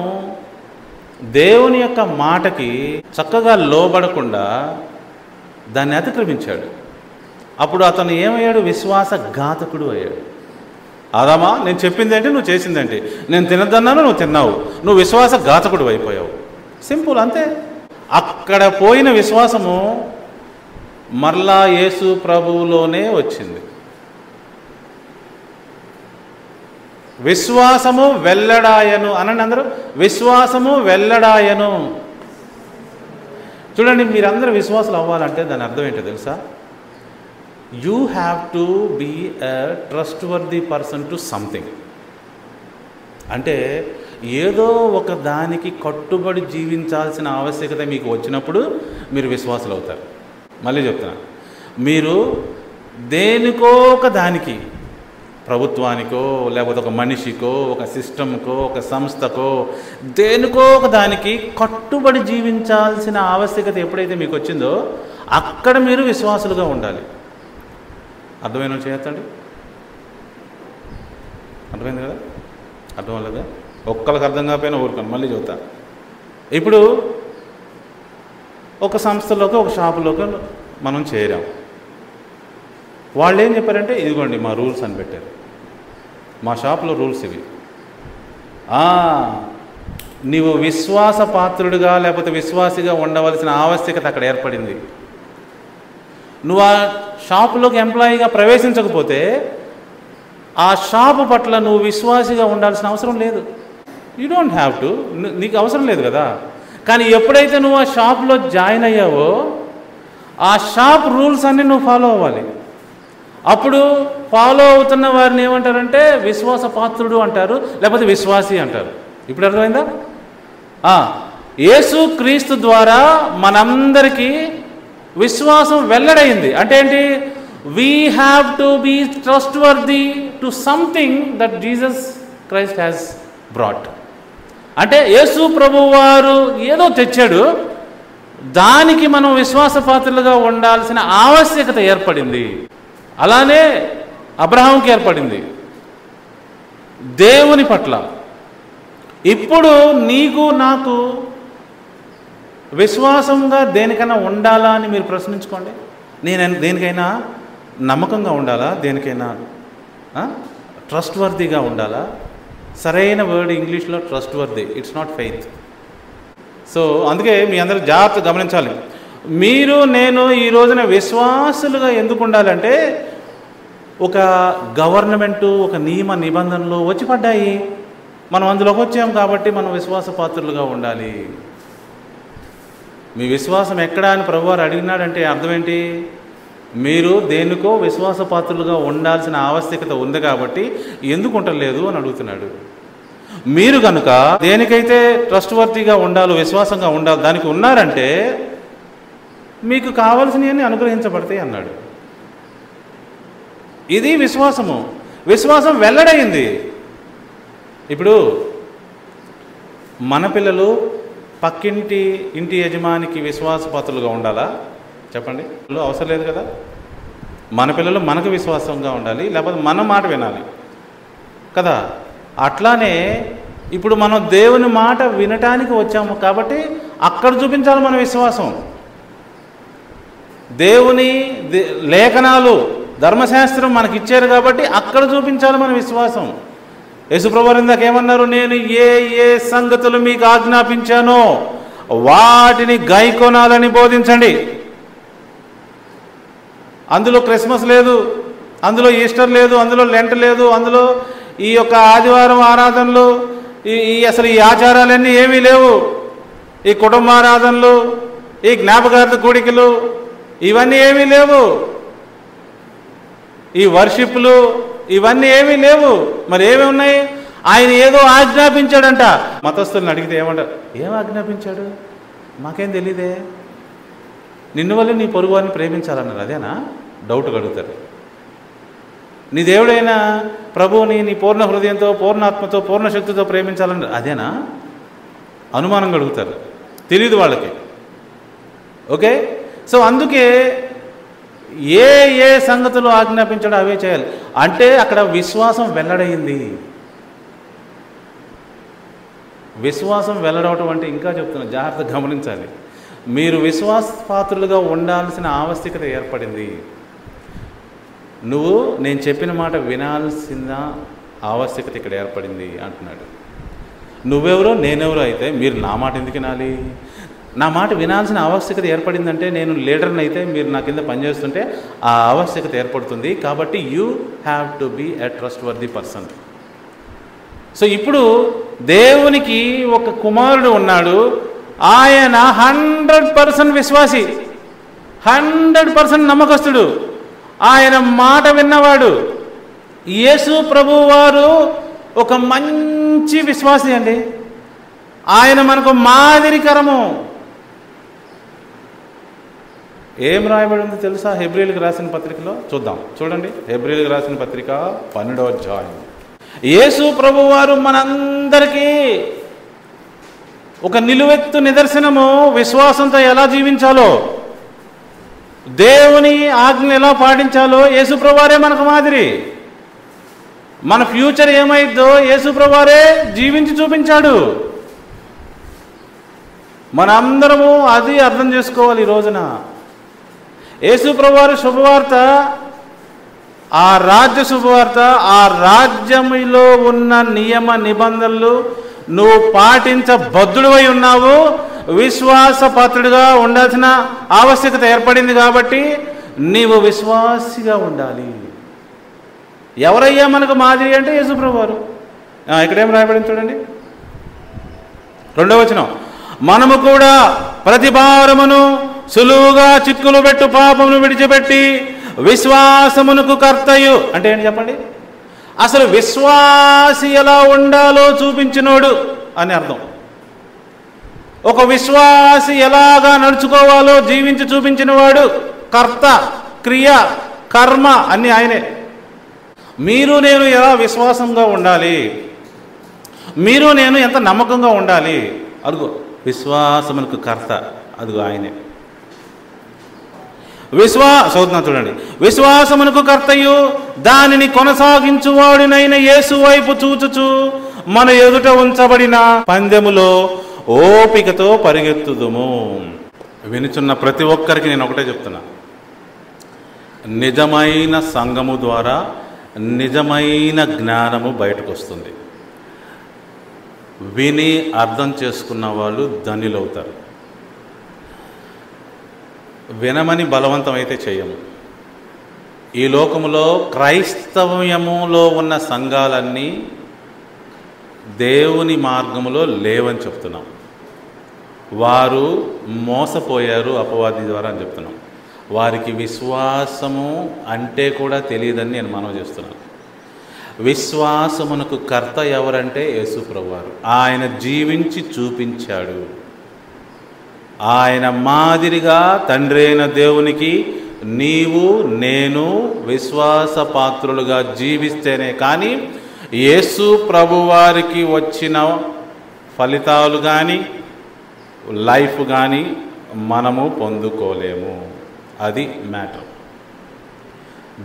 దేవుని యొక్క మాటకి చక్కగా లోబడకుండా దాన్ని అతిక్రమించాడు. అప్పుడు అతను ఏమయ్యాడు? విశ్వాసఘాతకుడు అయ్యాడు. ఆదామా, నేను చెప్పిందేంటి, నువ్వు చేసిందేంటి? నేను తినద్దన్నాను, నువ్వు తిన్నావు. నువ్వు విశ్వాసఘాతకుడు అయిపోయావు. సింపుల్, అంతే. అక్కడ పోయిన విశ్వాసము మరలా యేసు ప్రభువులోనే వచ్చింది. విశ్వాసము వెల్లడాయను అనండి అందరూ. విశ్వాసము వెల్లడాయను. చూడండి, మీరందరూ విశ్వాసులు అవ్వాలంటే దాని అర్థం ఏంటో తెలుసా? You have to be a trustworthy person to something. అంటే ఏదో ఒక దానికి కట్టుబడి జీవించాల్సిన ఆవశ్యకత మీకు వచ్చినప్పుడు మీరు విశ్వాసులు అవుతారు. మళ్ళీ చెప్తున్నా, మీరు దేనికో ఒక దానికి, ప్రభుత్వానికో లేకపోతే ఒక మనిషికో ఒక సిస్టమ్కో ఒక సంస్థకో దేనికో ఒక దానికి కట్టుబడి జీవించాల్సిన ఆవశ్యకత ఎప్పుడైతే మీకు వచ్చిందో అక్కడ మీరు విశ్వాసులుగా ఉండాలి. అర్థమైన చేయొద్దండి. అర్థమైంది కదా? అర్థం అవ్వలేదా? ఒక్కరికి అర్థం కాకపోయినా ఊరుకోండి, మళ్ళీ చెబుతా. ఇప్పుడు ఒక సంస్థలోకి ఒక షాపులోకి మనం చేరాం. వాళ్ళు ఏం చెప్పారంటే, ఇదిగోండి మా రూల్స్ అని పెట్టారు. మా షాప్లో రూల్స్ ఇవి. నీవు విశ్వాస పాత్రుడిగా లేకపోతే విశ్వాసిగా ఉండవలసిన ఆవశ్యకత అక్కడ ఏర్పడింది. నువ్వు ఆ షాపులోకి ఎంప్లాయీగా ప్రవేశించకపోతే ఆ షాపు పట్ల నువ్వు విశ్వాసిగా ఉండాల్సిన అవసరం లేదు. యూ డోంట్ హ్యావ్ టు, నీకు అవసరం లేదు కదా. కానీ ఎప్పుడైతే నువ్వు ఆ షాప్లో జాయిన్ అయ్యావో ఆ షాప్ రూల్స్ అన్నీ నువ్వు ఫాలో అవ్వాలి. అప్పుడు ఫాలో అవుతున్న వారిని ఏమంటారంటే విశ్వాస పాత్రుడు అంటారు, లేకపోతే విశ్వాసి అంటారు. ఇప్పుడు అర్థమైందా? యేసు క్రీస్తు ద్వారా మనందరికీ విశ్వాసం వెల్లడైంది. అంటే ఏంటి? We have to be trustworthy to something that Jesus Christ has brought. అంటే యేసు ప్రభువు వారు ఏదో తెచ్చాడు, దానికి మనం విశ్వాసపాత్రులుగా ఉండాల్సిన ఆవశ్యకత ఏర్పడింది. అలానే అబ్రహాంకి ఏర్పడింది దేవుని పట్ల. ఇప్పుడు నీకు నాకు విశ్వాసంగా దేనికైనా ఉండాలా అని మీరు ప్రశ్నించుకోండి. నేను దేనికైనా నమ్మకంగా ఉండాలా? దేనికైనా ట్రస్ట్వర్దీగా ఉండాలా? సరైన వర్డ్ ఇంగ్లీష్లో ట్రస్ట్వర్దీ, ఇట్స్ నాట్ ఫెయిత్. సో అందుకే మీ అందరూ జాగ్రత్త గమనించాలి. మీరు నేను ఈ రోజున విశ్వాసులుగా ఎందుకు ఉండాలంటే ఒక గవర్నమెంటు ఒక నియమ నిబంధనలు వచ్చి పడ్డాయి, మనం అందులోకి వచ్చాం కాబట్టి మనం విశ్వాస పాత్రులుగా ఉండాలి. మీ విశ్వాసం ఎక్కడా అని ప్రభువారు అడిగినాడంటే అర్థం ఏంటి? మీరు దేనికో విశ్వాస పాత్రులుగా ఉండాల్సిన ఆవశ్యకత ఉంది కాబట్టి ఎందుకు ఉండలేదు అని అడుగుతున్నాడు. మీరు కనుక దేనికైతే ట్రస్ట్వర్తీగా ఉండాలో విశ్వాసంగా ఉండాలి దానికి ఉన్నారంటే మీకు కావలసినవన్నీ అనుగ్రహించబడతాయి అన్నాడు. ఇది విశ్వాసము. విశ్వాసం వెల్లడైంది. ఇప్పుడు మన పిల్లలు పక్కింటి ఇంటి యజమానికి విశ్వాసపాత్రులుగా ఉండాలా? చెప్పండి, అవసరం లేదు కదా. మన పిల్లలు మనకు విశ్వాసంగా ఉండాలి, లేకపోతే మన మాట వినాలి కదా. అట్లానే ఇప్పుడు మనం దేవుని మాట వినటానికి వచ్చాము కాబట్టి అక్కడ చూపించాలి మన విశ్వాసం. దేవుని లేఖనాలు ధర్మశాస్త్రం మనకి ఇచ్చారు కాబట్టి అక్కడ చూపించాలి మన విశ్వాసం. యేసుప్రభువారు ఇందాక ఏమన్నారు? నేను ఏ ఏ సంగతులు మీకు ఆజ్ఞాపించానో వాటిని గైకొనాలని బోధించండి. అందులో క్రిస్మస్ లేదు, అందులో ఈస్టర్ లేదు, అందులో లెంట్ లేదు, అందులో ఈ యొక్క ఆదివారం ఆరాధనలు అసలు ఈ ఆచారాలన్నీ ఏమీ లేవు. ఈ కుటుంబ ఆరాధనలు, ఈ జ్ఞాపకార్థ కూడికలు ఇవన్నీ ఏమీ లేవు. ఈ వర్షిప్లు ఇవన్నీ ఏమీ లేవు. మరి ఏమి ఉన్నాయి? ఆయన ఏదో ఆజ్ఞాపించాడంట. మతస్థులను అడిగితే ఏమంటారు? ఏం ఆజ్ఞాపించాడు? మాకేం తెలీదే. నిన్ను వల్ల నీ పొరుగువారిని ప్రేమించాలన్నారు. అదేనా? డౌట్ కలుగుతారు. నీ దేవుడైన ప్రభువుని నీ పూర్ణ హృదయంతో పూర్ణాత్మతో పూర్ణ శక్తితో ప్రేమించాలన్నారు. అదేనా? అనుమానం కలుగుతారు, తెలియదు వాళ్ళకి. ఓకే, సో అందుకే ఏ ఏ సంగతులు ఆజ్ఞాపించాడో అవే చేయాలి. అంటే అక్కడ విశ్వాసం వెల్లడైంది. విశ్వాసం వెల్లడవటం అంటే ఇంకా చెప్తున్నా, జాగ్రత్తగా గమనించాలి. మీరు విశ్వాసపాత్రులుగా ఉండాల్సిన ఆవశ్యకత ఏర్పడింది. నువ్వు నేను చెప్పిన మాట వినాల్సిన ఆవశ్యకత ఇక్కడ ఏర్పడింది అంటున్నాడు. నువ్వెవరో నేనెవరో అయితే మీరు నా మాట ఎందుకు వినాలి? నా మాట వినాల్సిన ఆవశ్యకత ఏర్పడిందంటే నేను లీడర్ని అయితే మీరు నా కింద పనిచేస్తుంటే ఆ ఆవశ్యకత ఏర్పడుతుంది. కాబట్టి you have to be a trustworthy person. So ఇప్పుడు దేవునికి ఒక కుమారుడు ఉన్నాడు. ఆయన 100% విశ్వాసి, 100% నమ్మకస్తుడు, ఆయన మాట విన్నవాడు. యేసు ప్రభువు వారు ఒక మంచి విశ్వాసి అండి. ఆయన మనకు మాదిరికరము. ఏం రాయబడి ఉంది తెలుసా? హెబ్రీయులకు రాసిన పత్రికలో చూద్దాం, చూడండి. హెబ్రీయులకు రాసిన పత్రిక 12వ అధ్యాయం. యేసు ప్రభువు వారు మనందరికీ ఒక నిలువెత్తు నిదర్శనము. విశ్వాసంతో ఎలా జీవించాలో, దేవుని ఆజ్ఞ ఎలా పాటించాలో యేసు ప్రభువారే మనకు మాదిరి. మన ఫ్యూచర్ ఏమైద్దో యేసు ప్రభువారే జీవించి చూపించాడు. మనందరము అది అర్థం చేసుకోవాలి. ఈ రోజున యేసు ప్రభువారు శుభవార్త, ఆ రాజ్య శుభవార్త, ఆ రాజ్యములో ఉన్న నియమ నిబంధనలు నువ్వు పాటించబద్ధుడివై ఉన్నావు. విశ్వాసపాత్రుడిగా ఉండాల్సిన ఆవశ్యకత ఏర్పడింది. కాబట్టి నీవు విశ్వాసిగా ఉండాలి. ఎవరయ్యా మనకు మాదిరి అంటే యేసు ప్రభువారు. ఇక్కడేం రాయబడింది చూడండి, 2వ వచనం. మనము కూడా ప్రతి భారమును సులువుగా చిక్కులు పెట్టు పాపమును విడిచిపెట్టి విశ్వాసమునకు కర్తయు అంటే ఏంటి చెప్పండి? అసలు విశ్వాసి ఎలా ఉండాలో చూపించినోడు అని అర్థం. ఒక విశ్వాసి ఎలాగా నడుచుకోవాలో జీవించి చూపించినవాడు. కర్త, క్రియ, కర్మ అన్నీ ఆయనే. మీరు నేను ఎలా విశ్వాసంగా ఉండాలి, మీరు నేను ఎంత నమ్మకంగా ఉండాలి, అదిగో విశ్వాసమునకు కర్త అదిగో ఆయనే. చదువుతున్నా చూడండి. విశ్వాసమునకు కర్తయు దానిని కొనసాగించువాడినైన యేసు వైపు చూచుచు మన ఎదుట ఉంచబడిన పందెములో ఓపికతో పరిగెత్తుదుము. వినుచున్న ప్రతి ఒక్కరికి నేను ఒకటే చెప్తున్నా, నిజమైన సంఘము ద్వారా నిజమైన జ్ఞానము బయటకు వస్తుంది. విని అర్థం చేసుకున్న వాళ్ళు ధన్యులవుతారు. వినమని బలవంతం అయితే చేయము. ఈ లోకములో క్రైస్తవ్యములో ఉన్న సంఘాలన్నీ దేవుని మార్గములో లేవని చెప్తున్నాం. వారు మోసపోయారు అపవాది ద్వారా అని చెప్తున్నాం. వారికి విశ్వాసము అంటే కూడా తెలియదని నేను మనవి చేస్తున్నాను. విశ్వాసమునకు కర్త ఎవరంటే యేసు ప్రభువారు. ఆయన జీవించి చూపించాడు. ఆయన మాదిరిగా తండ్రి అయిన దేవునికి నీవు నేను విశ్వాసపాత్రులుగా జీవిస్తేనే కానీ యేసు ప్రభువారికి వచ్చిన ఫలితాలు కానీ లైఫ్ కానీ మనము పొందుకోలేము. అది మ్యాటర్.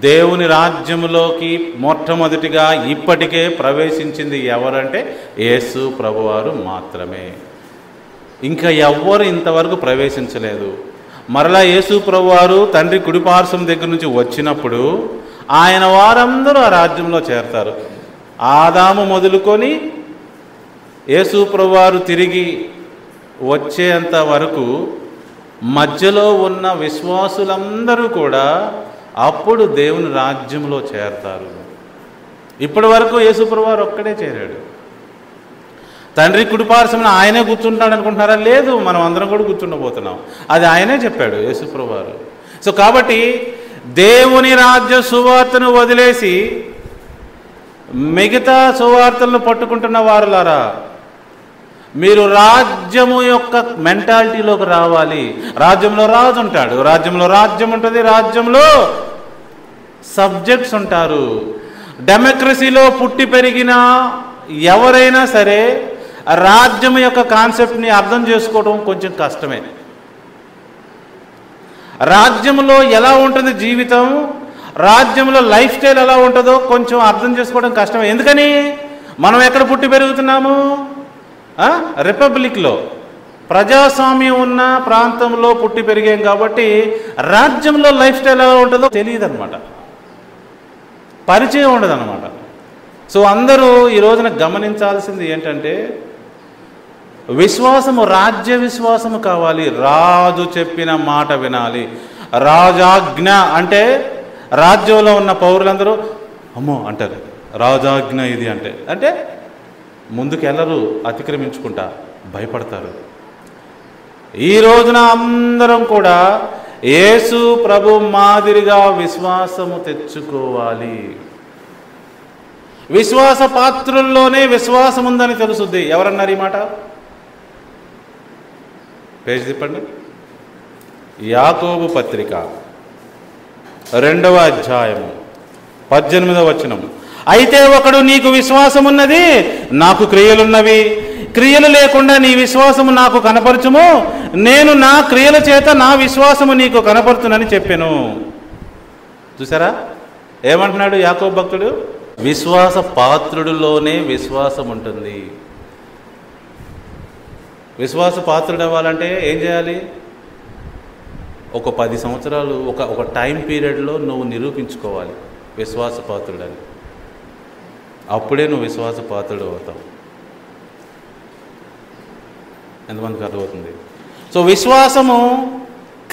దేవుని రాజ్యములోకి మొట్టమొదటిగా ఇప్పటికే ప్రవేశించింది ఎవరంటే యేసు ప్రభువారు మాత్రమే. ఇంకా ఎవ్వరు ఇంతవరకు ప్రవేశించలేదు. మరలా యేసు ప్రభువారు తండ్రి కుడిపార్శ్వం దగ్గర నుంచి వచ్చినప్పుడు ఆయన వారందరూ ఆ రాజ్యంలో చేరతారు. ఆదాము మొదలుకొని యేసు ప్రభువారు తిరిగి వచ్చేంత వరకు మధ్యలో ఉన్న విశ్వాసులందరూ కూడా అప్పుడు దేవుని రాజ్యంలో చేరతారు. ఇప్పటి వరకు యేసు ప్రభువారు ఒక్కడే చేరాడు. తండ్రి కుడిపార్శ్వమున ఆయనే కూర్చుంటాడు అనుకుంటున్నారా? లేదు, మనం అందరం కూడా కూర్చుండబోతున్నాం. అది ఆయనే చెప్పాడు యేసు ప్రభువారు. సో కాబట్టి దేవుని రాజ్య సువార్తను వదిలేసి మిగతా సువార్తలను పట్టుకుంటున్న వారులారా, మీరు రాజ్యము యొక్క మెంటాలిటీలోకి రావాలి. రాజ్యంలో రాజు ఉంటాడు, రాజ్యంలో రాజ్యం ఉంటుంది, రాజ్యంలో సబ్జెక్ట్స్ ఉంటారు. డెమోక్రసీలో పుట్టి పెరిగిన ఎవరైనా సరే రాజ్యం యొక్క కాన్సెప్ట్ని అర్థం చేసుకోవడం కొంచెం కష్టమే. రాజ్యంలో ఎలా ఉంటుంది జీవితం, రాజ్యంలో లైఫ్ స్టైల్ ఎలా ఉంటుందో కొంచెం అర్థం చేసుకోవడం కష్టమే. ఎందుకని? మనం ఎక్కడ పుట్టి పెరుగుతున్నాము? రిపబ్లిక్లో, ప్రజాస్వామ్యం ఉన్న ప్రాంతంలో పుట్టి పెరిగాం కాబట్టి రాజ్యంలో లైఫ్ స్టైల్ ఎలా ఉంటుందో తెలియదు అనమాట, పరిచయం ఉండదు అనమాట. సో అందరూ ఈ రోజున గమనించాల్సింది ఏంటంటే విశ్వాసము, రాజ్య విశ్వాసము కావాలి. రాజు చెప్పిన మాట వినాలి. రాజాజ్ఞ అంటే రాజ్యంలో ఉన్న పౌరులందరూ అమ్మో అంటారు, రాజాజ్ఞ ఇది అంటే ముందుకెళ్ళరు, అతిక్రమించుకుంటా భయపడతారు. ఈ రోజున అందరం కూడా యేసు ప్రభు మాదిరిగా విశ్వాసము తెచ్చుకోవాలి. విశ్వాస పాత్రుల్లోనే విశ్వాసం ఉందని తెలుసుద్ది. ఎవరన్నారు ఈ మాట? పేజ్ తిప్పండి. యాకోబు పత్రిక 2వ అధ్యాయము 18వ వచనం. అయితే ఒకడు నీకు విశ్వాసమున్నది, నాకు క్రియలున్నవి, క్రియలు లేకుండా నీ విశ్వాసము నాకు కనపరచుము, నేను నా క్రియల చేత నా విశ్వాసము నీకు కనపరుచునని చెప్పాను. చూసారా ఏమంటున్నాడు యాకోబు భక్తుడు? విశ్వాస పాత్రుడిలోనే విశ్వాసం ఉంటుంది. విశ్వాస పాత్రుడు అవ్వాలంటే ఏం చేయాలి? ఒక 10 సంవత్సరాలు ఒక టైం పీరియడ్లో నువ్వు నిరూపించుకోవాలి విశ్వాస పాత్రుడని. అప్పుడే నువ్వు విశ్వాస పాత్రుడు అవుతావు. ఎంతమందికి అర్థమవుతుంది? సో విశ్వాసము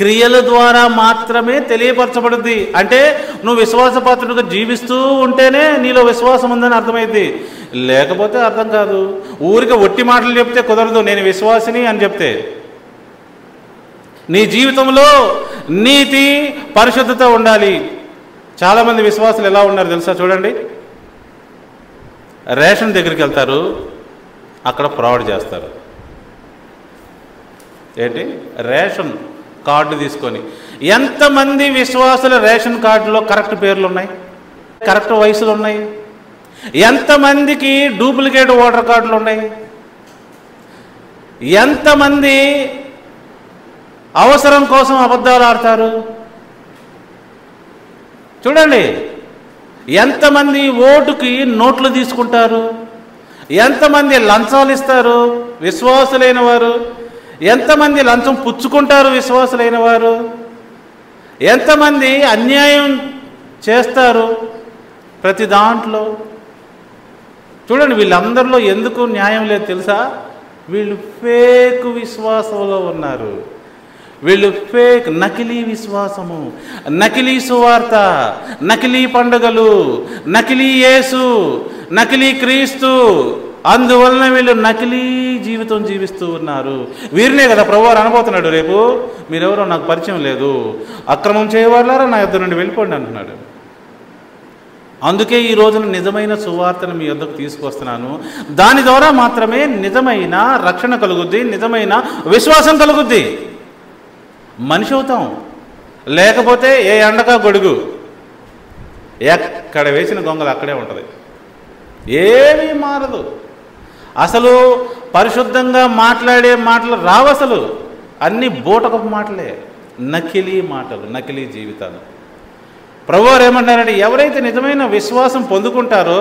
క్రియల ద్వారా మాత్రమే తెలియపరచబడుద్ది. అంటే నువ్వు విశ్వాసపాత్రుడిగా జీవిస్తూ ఉంటేనే నీలో విశ్వాసం ఉందని అర్థమైంది, లేకపోతే అర్థం కాదు. ఊరికి ఒట్టి మాటలు చెప్తే కుదరదు. నేను విశ్వాసిని అని చెప్తే నీ జీవితంలో నీతి, పరిశుద్ధత ఉండాలి. చాలామంది విశ్వాసులు ఎలా ఉన్నారు తెలుసా? చూడండి, రేషన్ దగ్గరికి వెళ్తారు, అక్కడ ఫ్రాడ్ చేస్తారు. ఏంటి? రేషన్ కార్డు తీసుకొని. ఎంతమంది విశ్వాసుల రేషన్ కార్డులో కరెక్ట్ పేర్లు ఉన్నాయి, కరెక్ట్ వయసులు ఉన్నాయి? ఎంతమందికి డూప్లికేట్ ఓటర్ కార్డులు ఉన్నాయి? ఎంతమంది అవసరం కోసం అబద్ధాలు ఆడతారు? చూడండి, ఎంతమంది ఓటుకి నోట్లు తీసుకుంటారు? ఎంతమంది లంచాలు ఇస్తారు విశ్వాసులైన వారు? ఎంతమంది లంచం పుచ్చుకుంటారు విశ్వాసులైన వారు? ఎంతమంది అన్యాయం చేస్తారు ప్రతి దాంట్లో? చూడండి, వీళ్ళందరిలో ఎందుకు న్యాయం లేదు తెలుసా? వీళ్ళు ఫేక్ విశ్వాసంలో ఉన్నారు. వీళ్ళు ఫేక్, నకిలీ విశ్వాసము, నకిలీ సువార్త, నకిలీ పండుగలు, నకిలీ యేసు, నకిలీ క్రీస్తు. అందువలన వీళ్ళు నకిలీ జీవితం జీవిస్తూ ఉన్నారు. వీరినే కదా ప్రభువారు అనబోతున్నాడు, రేపు మీరెవరో నాకు పరిచయం లేదు, అక్రమం చేయవాళ్ళారా నా యొద్ద నుండి వెళ్ళిపోండి అంటున్నాడు. అందుకే ఈ రోజున నిజమైన సువార్తను మీ యొద్దకు తీసుకొస్తున్నాను. దాని ద్వారా మాత్రమే నిజమైన రక్షణ కలుగుద్ది, నిజమైన విశ్వాసం కలుగుద్ది. మనిషి అవుతాం. లేకపోతే ఏ ఎండక గొడుగు, ఎక్కడ వేసిన గొంగలు అక్కడే ఉంటుంది, ఏమీ మారదు. అసలు పరిశుద్ధంగా మాట్లాడే మాటలు రావు. అసలు అన్ని బూటకపు మాటలే, నకిలీ మాటలు, నకిలీ జీవితాలు. ప్రభువారు ఏమంటారంటే, ఎవరైతే నిజమైన విశ్వాసం పొందుకుంటారో,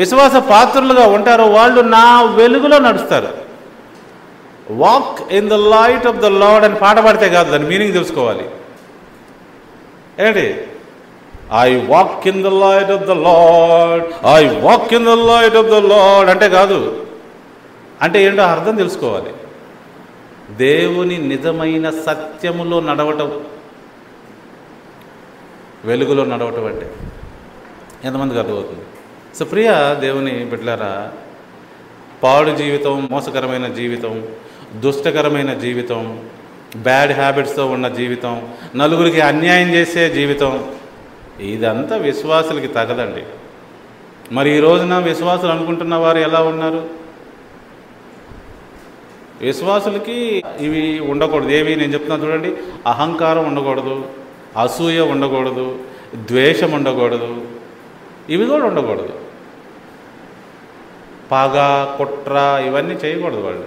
విశ్వాస పాత్రులుగా ఉంటారో, వాళ్ళు నా వెలుగులో నడుస్తారు. Walk in the light of the lord అని పాట పాడితే కాదు, దాని మీనింగ్ తెలుసుకోవాలి. ఏంటి? I walk in the light of the lord, I walk in the light of the lord అంటే కాదు. అంటే ఏంటో అర్థం తెలుసుకోవాలి. దేవుని నిజమైన సత్యములో నడవటం, వెలుగులో నడవటం అంటే ఎంతమందికి అర్థమవుతుంది? సో ప్రియ దేవుని బిడ్డలారా, పాడు జీవితం, మోసకరమైన జీవితం, దుష్టకరమైన జీవితం, బ్యాడ్ హ్యాబిట్స్తో ఉన్న జీవితం, నలుగురికి అన్యాయం చేసే జీవితం, ఇదంతా విశ్వాసులకి తగదండి. మరి ఈ రోజున విశ్వాసులు అనుకుంటున్న వారు ఎలా ఉన్నారు? విశ్వాసులకి ఇవి ఉండకూడదు. ఏవి నేను చెప్తున్నాను చూడండి. అహంకారం ఉండకూడదు, అసూయ ఉండకూడదు, ద్వేషం ఉండకూడదు, ఇవి కూడా ఉండకూడదు. పగ, కుట్ర ఇవన్నీ చేయకూడదు వాళ్ళు.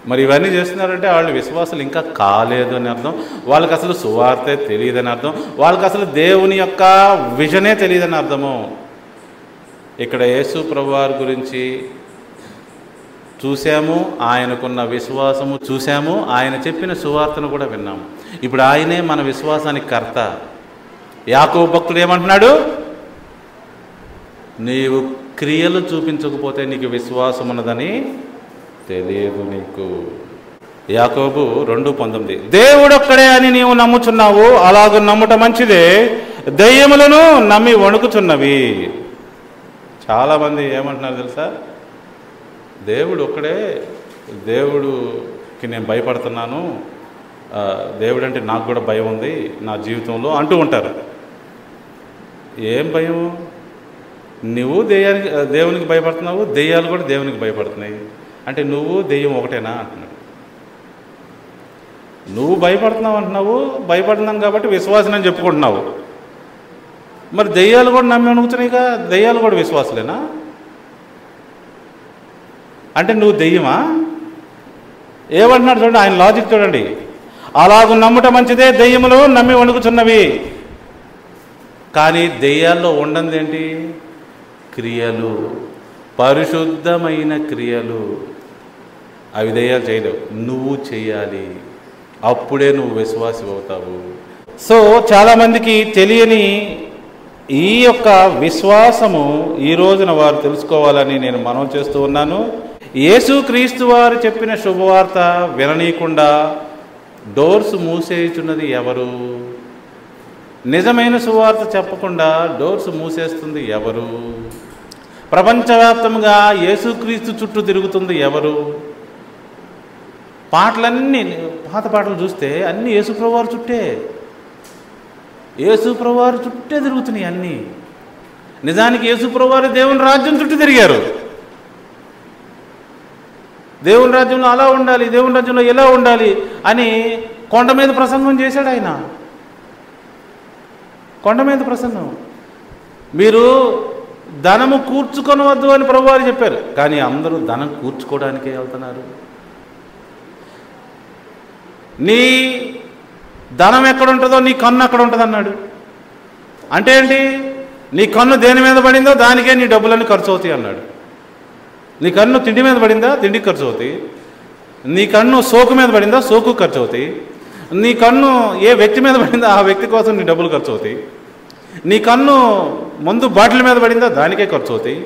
మరి ఇవన్నీ చేస్తున్నారంటే వాళ్ళు విశ్వాసులు ఇంకా కాలేదు అని అర్థం. వాళ్ళకి అసలు సువార్తే తెలియదని అర్థం. వాళ్ళకి అసలు దేవుని యొక్క విజనే తెలియదని అర్థము. ఇక్కడ యేసు ప్రభువారి గురించి చూసాము, ఆయనకున్న విశ్వాసము చూసాము, ఆయన చెప్పిన సువార్తను కూడా విన్నాము. ఇప్పుడు ఆయనే మన విశ్వాసానికి కర్త. యాకోబు భక్తుడు ఏమంటున్నాడు? నీవు క్రియలు చూపించకపోతే నీకు విశ్వాసం ఉన్నదని తెలియదు నీకు. యాకోబు 2:19 దేవుడొక్కడే అని నీవు నమ్ముచున్నావు, అలాగ నమ్ముట మంచిదే, దెయ్యములను నమ్మి వణుకుచున్నవి. చాలామంది ఏమంటున్నారు తెలుసా? దేవుడు ఒక్కడే, దేవుడికి నేను భయపడుతున్నాను, దేవుడు అంటే నాకు కూడా భయం ఉంది నా జీవితంలో అంటూ ఉంటారు. ఏం భయం? నువ్వు దేవునికి భయపడుతున్నావు, దెయ్యాలు కూడా దేవునికి భయపడుతున్నాయి. అంటే నువ్వు దెయ్యం ఒకటేనా అంటున్నాడు. నువ్వు భయపడుతున్నావు అంటున్నావు, భయపడుతున్నాం కాబట్టి విశ్వాసం అని చెప్పుకుంటున్నావు. మరి దెయ్యాలు కూడా నమ్మి అణుగుతున్నాయిగా, దెయ్యాలు కూడా విశ్వాసులేనా? అంటే నువ్వు దెయ్యమా? ఏమంటున్నాడు చూడండి, ఆయన లాజిక్ చూడండి. అలాగూ నమ్ముట మంచిదే, దెయ్యములు నమ్మి వణుకుచున్నవి. కానీ దెయ్యాల్లో ఉండనిది ఏంటి? క్రియలు, పరిశుద్ధమైన క్రియలు. అవి దెయ్యాలు చేయలేవు, నువ్వు చేయాలి. అప్పుడే నువ్వు విశ్వాసి అవుతావు. సో చాలామందికి తెలియని ఈ యొక్క విశ్వాసము ఈ రోజున వారు తెలుసుకోవాలని నేను మనవి చేస్తూ ఉన్నాను. యేసుక్రీస్తు వారు చెప్పిన శుభవార్త విననీయకుండా డోర్స్ మూసేయుచున్నది ఎవరు? నిజమైన సువార్త చెప్పకుండా డోర్స్ మూసేస్తుంది ఎవరు? ప్రపంచవ్యాప్తంగా యేసుక్రీస్తు చుట్టూ తిరుగుతుంది ఎవరు? పాటలన్నీ, పాత పాటలు చూస్తే అన్నీ యేసుప్రభువారి చుట్టే, యేసుప్రభువారి చుట్టే తిరుగుతున్నాయి అన్నీ. నిజానికి యేసుప్రభువారు దేవుని రాజ్యం చుట్టూ తిరిగారు. దేవుని రాజ్యంలో అలా ఉండాలి, దేవుని రాజ్యంలో ఎలా ఉండాలి అని కొండ మీద ప్రసంగం చేశాడు ఆయన. కొండ మీద ప్రసంగం. మీరు ధనము కూర్చుకొనవద్దు అని ప్రభువారు చెప్పారు, కానీ అందరూ ధనం కూర్చుకోవడానికే వెళ్తున్నారు. నీ ధనం ఎక్కడ ఉంటుందో నీ కన్ను అక్కడ ఉంటుంది అన్నాడు. అంటే ఏంటి? నీ కన్ను దేని మీద పడిందో దానికే నీ డబ్బులన్నీ ఖర్చు అవుతాయి అన్నాడు. నీ కన్ను తిండి మీద పడిందా, తిండికి ఖర్చు అవుతాయి. నీ కన్ను సోకు మీద పడిందా, సోకు ఖర్చు అవుతాయి. నీ కన్ను ఏ వ్యక్తి మీద పడిందా ఆ వ్యక్తి కోసం నీ డబ్బులు ఖర్చు అవుతాయి. నీ కన్ను మందు బాటిల్ మీద పడిందా దానికే ఖర్చు అవుతాయి.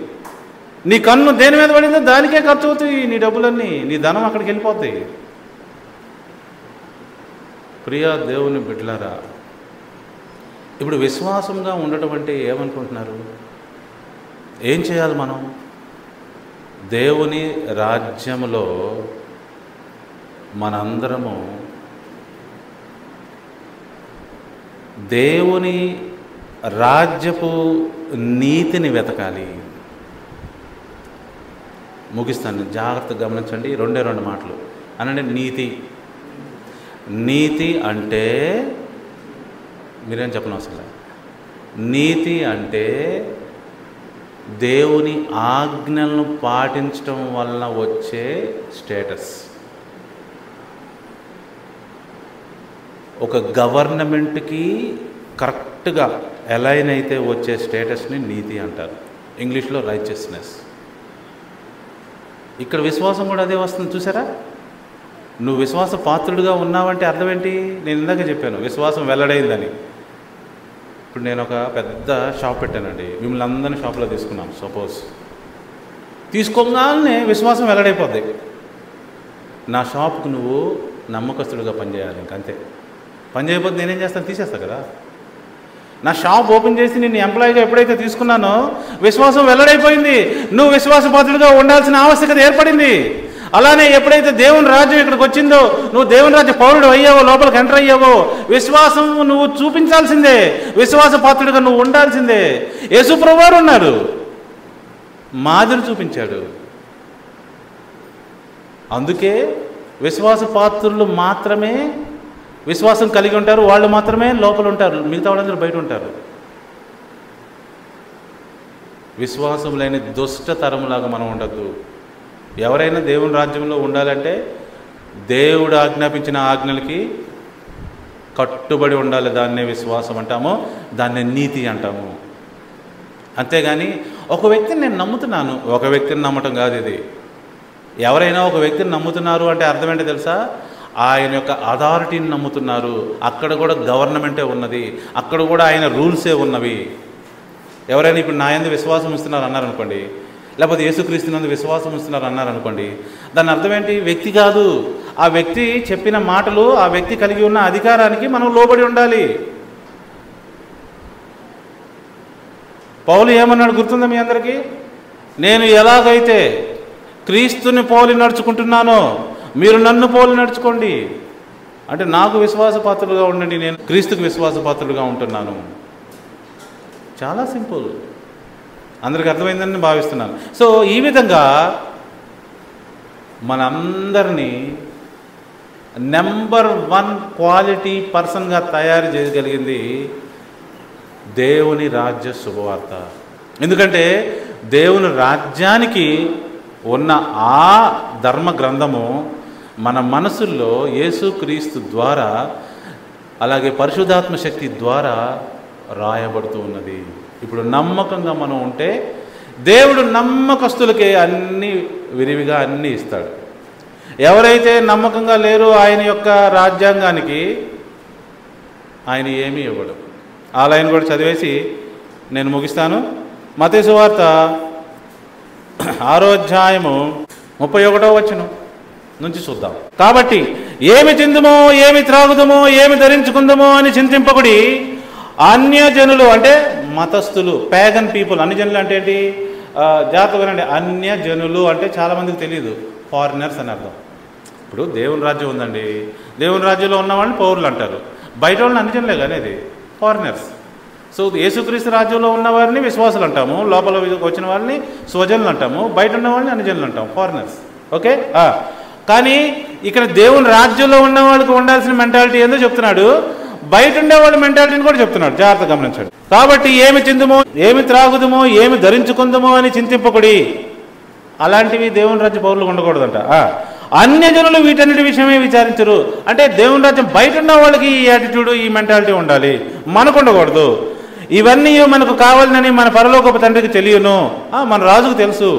నీ కన్ను దేని మీద పడిందో దానికే ఖర్చు అవుతాయి నీ డబ్బులన్నీ. నీ ధనం అక్కడికి వెళ్ళిపోతాయి. ప్రియా దేవుని బిడ్డలారా, ఇప్పుడు విశ్వాసంగా ఉండటం అంటే ఏమనుకుంటున్నారు? ఏం చేయాలి మనం? దేవుని రాజ్యములో మనందరము దేవుని రాజ్యపు నీతిని వెతకాలి. ముగిస్తాను, జాగ్రత్తగా గమనించండి. 2 మాటలు అనండి. నీతి. నీతి అంటే మీరేం చెప్పనవసరం లేదు. నీతి అంటే దేవుని ఆజ్ఞలను పాటించడం వలన వచ్చే స్టేటస్. ఒక గవర్నమెంట్కి కరెక్ట్గా అలైన్ అయితే వచ్చే స్టేటస్ని నీతి అంటారు. ఇంగ్లీష్లో రైచియస్నెస్. ఇక్కడ విశ్వాసం కూడా అదే వస్తుంది. చూసారా? నువ్వు విశ్వాస పాత్రుడిగా ఉన్నావంటే అర్థం ఏంటి? నేను ఇందాక చెప్పాను విశ్వాసం వెల్లడైందని. ఇప్పుడు నేను ఒక పెద్ద షాప్ పెట్టానండి, మిమ్మల్ని అందరినీ షాప్లో తీసుకున్నాను. సపోజ్ తీసుకోగానే విశ్వాసం వెల్లడైపోద్ది. నా షాప్కు నువ్వు నమ్మకస్తుడిగా పనిచేయాలి. ఇంకంతే. పని చేయకపోతే నేనేం చేస్తాను? తీసేస్తా కదా. నా షాప్ ఓపెన్ చేసి నేను ఎంప్లాయీగా ఎప్పుడైతే తీసుకున్నానో విశ్వాసం వెల్లడైపోయింది. నువ్వు విశ్వాసపాత్రుడిగా ఉండాల్సిన ఆవశ్యకత ఏర్పడింది. అలానే ఎప్పుడైతే దేవుని రాజ్యం ఇక్కడికి వచ్చిందో, నువ్వు దేవుని రాజ్య పౌరుడు అయ్యావో, లోపలికి ఎంటర్ అయ్యావో, విశ్వాసం నువ్వు చూపించాల్సిందే. విశ్వాసపాత్రుడిగా నువ్వు ఉండాల్సిందే. యేసుప్రభువారు ఉన్నారు, మాదిరి చూపించాడు. అందుకే విశ్వాసపాత్రులు మాత్రమే విశ్వాసం కలిగి ఉంటారు. వాళ్ళు మాత్రమే లోపల ఉంటారు, మిగతా వాళ్ళందరూ బయట ఉంటారు. విశ్వాసం లేని దుష్ట తరములాగా మనం ఉండద్దు. ఎవరైనా దేవుని రాజ్యంలో ఉండాలంటే దేవుడు ఆజ్ఞాపించిన ఆజ్ఞలకి కట్టుబడి ఉండాలి. దాన్నే విశ్వాసం అంటాము, దాన్నే నీతి అంటాము. అంతేగాని ఒక వ్యక్తిని నేను నమ్ముతున్నాను, ఒక వ్యక్తిని నమ్మటం కాదు ఇది. ఎవరైనా ఒక వ్యక్తిని నమ్ముతున్నారు అంటే అర్థం ఏంటో తెలుసా? ఆయన యొక్క అథారిటీని నమ్ముతున్నారు. అక్కడ కూడా గవర్నమెంటే ఉన్నది, అక్కడ కూడా ఆయన రూల్సే ఉన్నవి. ఎవరైనా ఇప్పుడు నా యందు విశ్వాసం ఇస్తున్నారు అన్నారనుకోండి, లేకపోతే యేసుక్రీస్తునందు విశ్వాసం ఇస్తున్నారు అన్నారనుకోండి, దాని అర్థం ఏంటి? వ్యక్తి కాదు, ఆ వ్యక్తి చెప్పిన మాటలు, ఆ వ్యక్తి కలిగి ఉన్న అధికారానికి మనం లోబడి ఉండాలి. పౌలు ఏమన్నాడు గుర్తుందా మీ అందరికీ? నేను ఎలాగైతే క్రీస్తుని పోలి నడుచుకుంటున్నానో మీరు నన్ను పోలి నడుచుకోండి. అంటే నాకు విశ్వాసపాత్రులుగా ఉండండి, నేను క్రీస్తుకు విశ్వాసపాత్రులుగా ఉంటున్నాను. చాలా సింపుల్, అందరికి అర్థమైందని భావిస్తున్నాను. సో ఈ విధంగా మనందరినీ నెంబర్ 1 క్వాలిటీ పర్సన్గా తయారు చేయగలిగింది దేవుని రాజ్య శుభవార్త. ఎందుకంటే దేవుని రాజ్యానికి ఉన్న ఆ ధర్మ గ్రంథము మన మనసుల్లో యేసుక్రీస్తు ద్వారా, అలాగే పరిశుద్ధాత్మ శక్తి ద్వారా రాయబడుతూ ఉన్నది. ఇప్పుడు నమ్మకంగా మనం ఉంటే దేవుడు నమ్మకస్తులకే అన్నీ విరివిగా అన్నీ ఇస్తాడు. ఎవరైతే నమ్మకంగా లేరో ఆయన యొక్క రాజ్యాంగానికి ఆయన ఏమీ ఇవ్వడు. ఆ లైన్ కూడా చదివేసి నేను ముగిస్తాను. మత్తయి సువార్త 6వ అధ్యాయము 31వ వచనం నుంచి చూద్దాం. కాబట్టి ఏమి తిందుమో, ఏమి త్రాగుదమో, ఏమి ధరించుకుందామో అని చింతింపకుడి. అన్యజనులు అంటే మతస్థులు, ప్యాగన్ పీపుల్. అన్యజనులు అంటే ఏంటి? జాగ్రత్తగానండి, అన్యజనులు అంటే చాలామందికి తెలియదు, ఫారినర్స్ అని అర్థం. ఇప్పుడు దేవుని రాజ్యం ఉందండి, దేవుని రాజ్యంలో ఉన్న వాళ్ళని పౌరులు అంటారు, బయట వాళ్ళని అన్యజనులే కానీ అది ఫారినర్స్. సో యేసుక్రీస్తు రాజ్యంలో ఉన్న వారిని విశ్వాసులు అంటాము, లోపల వచ్చిన వాళ్ళని స్వజనులు అంటాము, బయట ఉన్న వాళ్ళని అన్యజనులు అంటాము, ఫారినర్స్. ఓకే. కానీ ఇక్కడ దేవుని రాజ్యంలో ఉన్న వాళ్ళకి ఉండాల్సిన మెంటాలిటీ ఏందో చెప్తున్నాడు, బయట ఉండేవాళ్ళ మెంటాలిటీని కూడా చెప్తున్నాడు. జాగ్రత్త గమనించండి. కాబట్టి ఏమి తిందుమో, ఏమి త్రాగుదమో, ఏమి ధరించుకుందామో అని చింతింపకుడి. అలాంటివి దేవుని రాజ్య పౌరులు ఉండకూడదంట. అన్యజనులు వీటన్నిటి విషయమే విచారించరు. అంటే దేవుని రాజ్యం బయట ఉన్న వాళ్ళకి ఈ యాటిట్యూడ్, ఈ మెంటాలిటీ ఉండాలి, మనకు ఉండకూడదు. ఇవన్నీ మనకు కావాలని మన పరలోకపు తండ్రికి తెలియను, మన రాజుకు తెలుసు.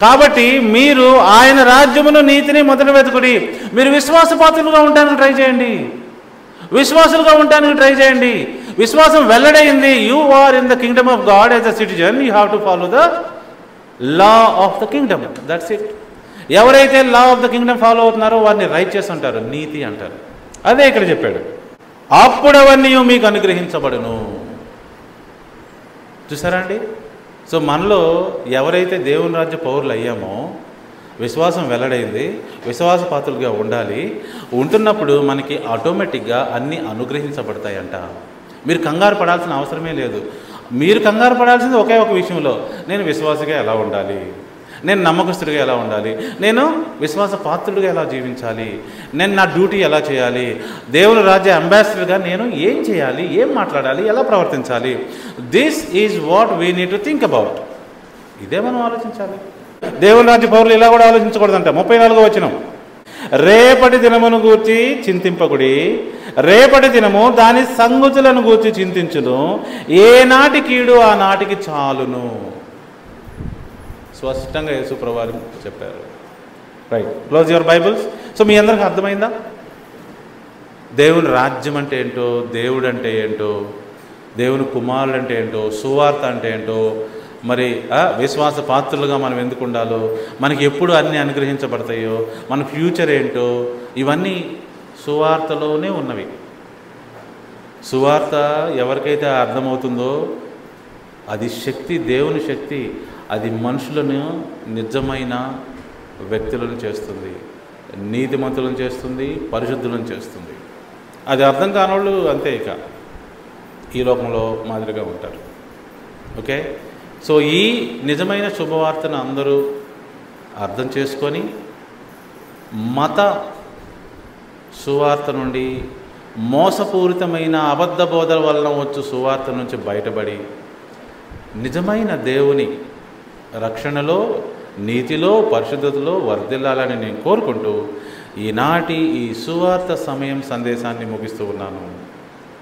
కాబట్టి మీరు ఆయన రాజ్యమును, నీతిని మొదట వెతుకుడి. మీరు విశ్వాసపాత్రులుగా ఉండడానికి ట్రై చేయండి, విశ్వాసులుగా ఉండడానికి ట్రై చేయండి. విశ్వాసం వెల్లడైంది. You are in the kingdom of God as a citizen, you have to follow the law of the kingdom. That's it. ఎవరైతే law of the kingdom follow అవుతున్నారో వారిని రైచియస్ అంటారు, నీతి అంటారు. అదే ఇక్కడ చెప్పాడు. అప్పుడు అవన్నీ మీకు అనుగ్రహించబడును. చూసారా అండి? సో మనలో ఎవరైతే దేవుని రాజ్య పౌరులు అయ్యామో, విశ్వాసం వెల్లడైంది, విశ్వాసపాత్రులుగా ఉండాలి. ఉంటున్నప్పుడు మనకి ఆటోమేటిక్గా అన్నీ అనుగ్రహించబడతాయంట. మీరు కంగారు పడాల్సిన అవసరమే లేదు. మీరు కంగారు పడాల్సింది ఒకే ఒక విషయంలో, నేను విశ్వాసగా ఎలా ఉండాలి, నేను నమ్మకస్తుడిగా ఎలా ఉండాలి, నేను విశ్వాస పాత్రుడిగా ఎలా జీవించాలి, నేను నా డ్యూటీ ఎలా చేయాలి, దేవుని రాజ్య అంబాసిడర్గా నేను ఏం చేయాలి, ఏం మాట్లాడాలి, ఎలా ప్రవర్తించాలి. This is what we need to think about. ఇదే మనం ఆలోచించాలి. దేవుని రాజ్య పౌరులు ఇలా కూడా ఆలోచించకూడదంట. 34వ వచనం, రేపటి దినమును గూర్చి చింతింపకుడి, రేపటి దినము దాని సంగతులను గూర్చి చింతించును, ఏనాటి కీడు ఆ నాటికి చాలును. స్పష్టంగా యేసుప్రభువారు చెప్పారు. Right, close your Bibles. So మీ అందరికీ అర్థమైందా దేవుని రాజ్యం అంటే ఏంటో, దేవుడు అంటే ఏంటో, దేవుని కుమారుడు అంటే ఏంటో, సువార్త అంటే ఏంటో, మరి విశ్వాస పాత్రులుగా మనం ఎందుకు ఉండాలో, మనకి ఎప్పుడు అన్నీ అనుగ్రహించబడతాయో, మన ఫ్యూచర్ ఏంటో, ఇవన్నీ సువార్తలోనే ఉన్నవి. సువార్త ఎవరికైతే అర్థమవుతుందో అది శక్తి, దేవుని శక్తి, అది మనుషులను నిజమైన వ్యక్తులను చేస్తుంది, నీతిమంతులను చేస్తుంది, పరిశుద్ధులను చేస్తుంది. అది అర్థం కానోళ్ళు అంతే ఇక ఈ లోకంలో మాదిరిగా ఉంటారు. ఓకే. సో ఈ నిజమైన శుభవార్తను అందరూ అర్థం చేసుకొని మత సువార్త నుండి, మోసపూరితమైన అబద్ధ బోధల వలన వచ్చు సువార్త నుంచి బయటపడి నిజమైన దేవుని రక్షణలో, నీతిలో, పరిశుద్ధతలో వర్ధిల్లాలని నేను కోరుకుంటూ ఈనాటి ఈ సువార్త సమయం సందేశాన్ని ముగిస్తూ ఉన్నాను.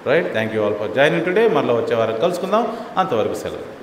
Right, thank you all for joining today. మరలా వచ్చే వారం కలుసుకుందాం. అంతవరకు సెలవు.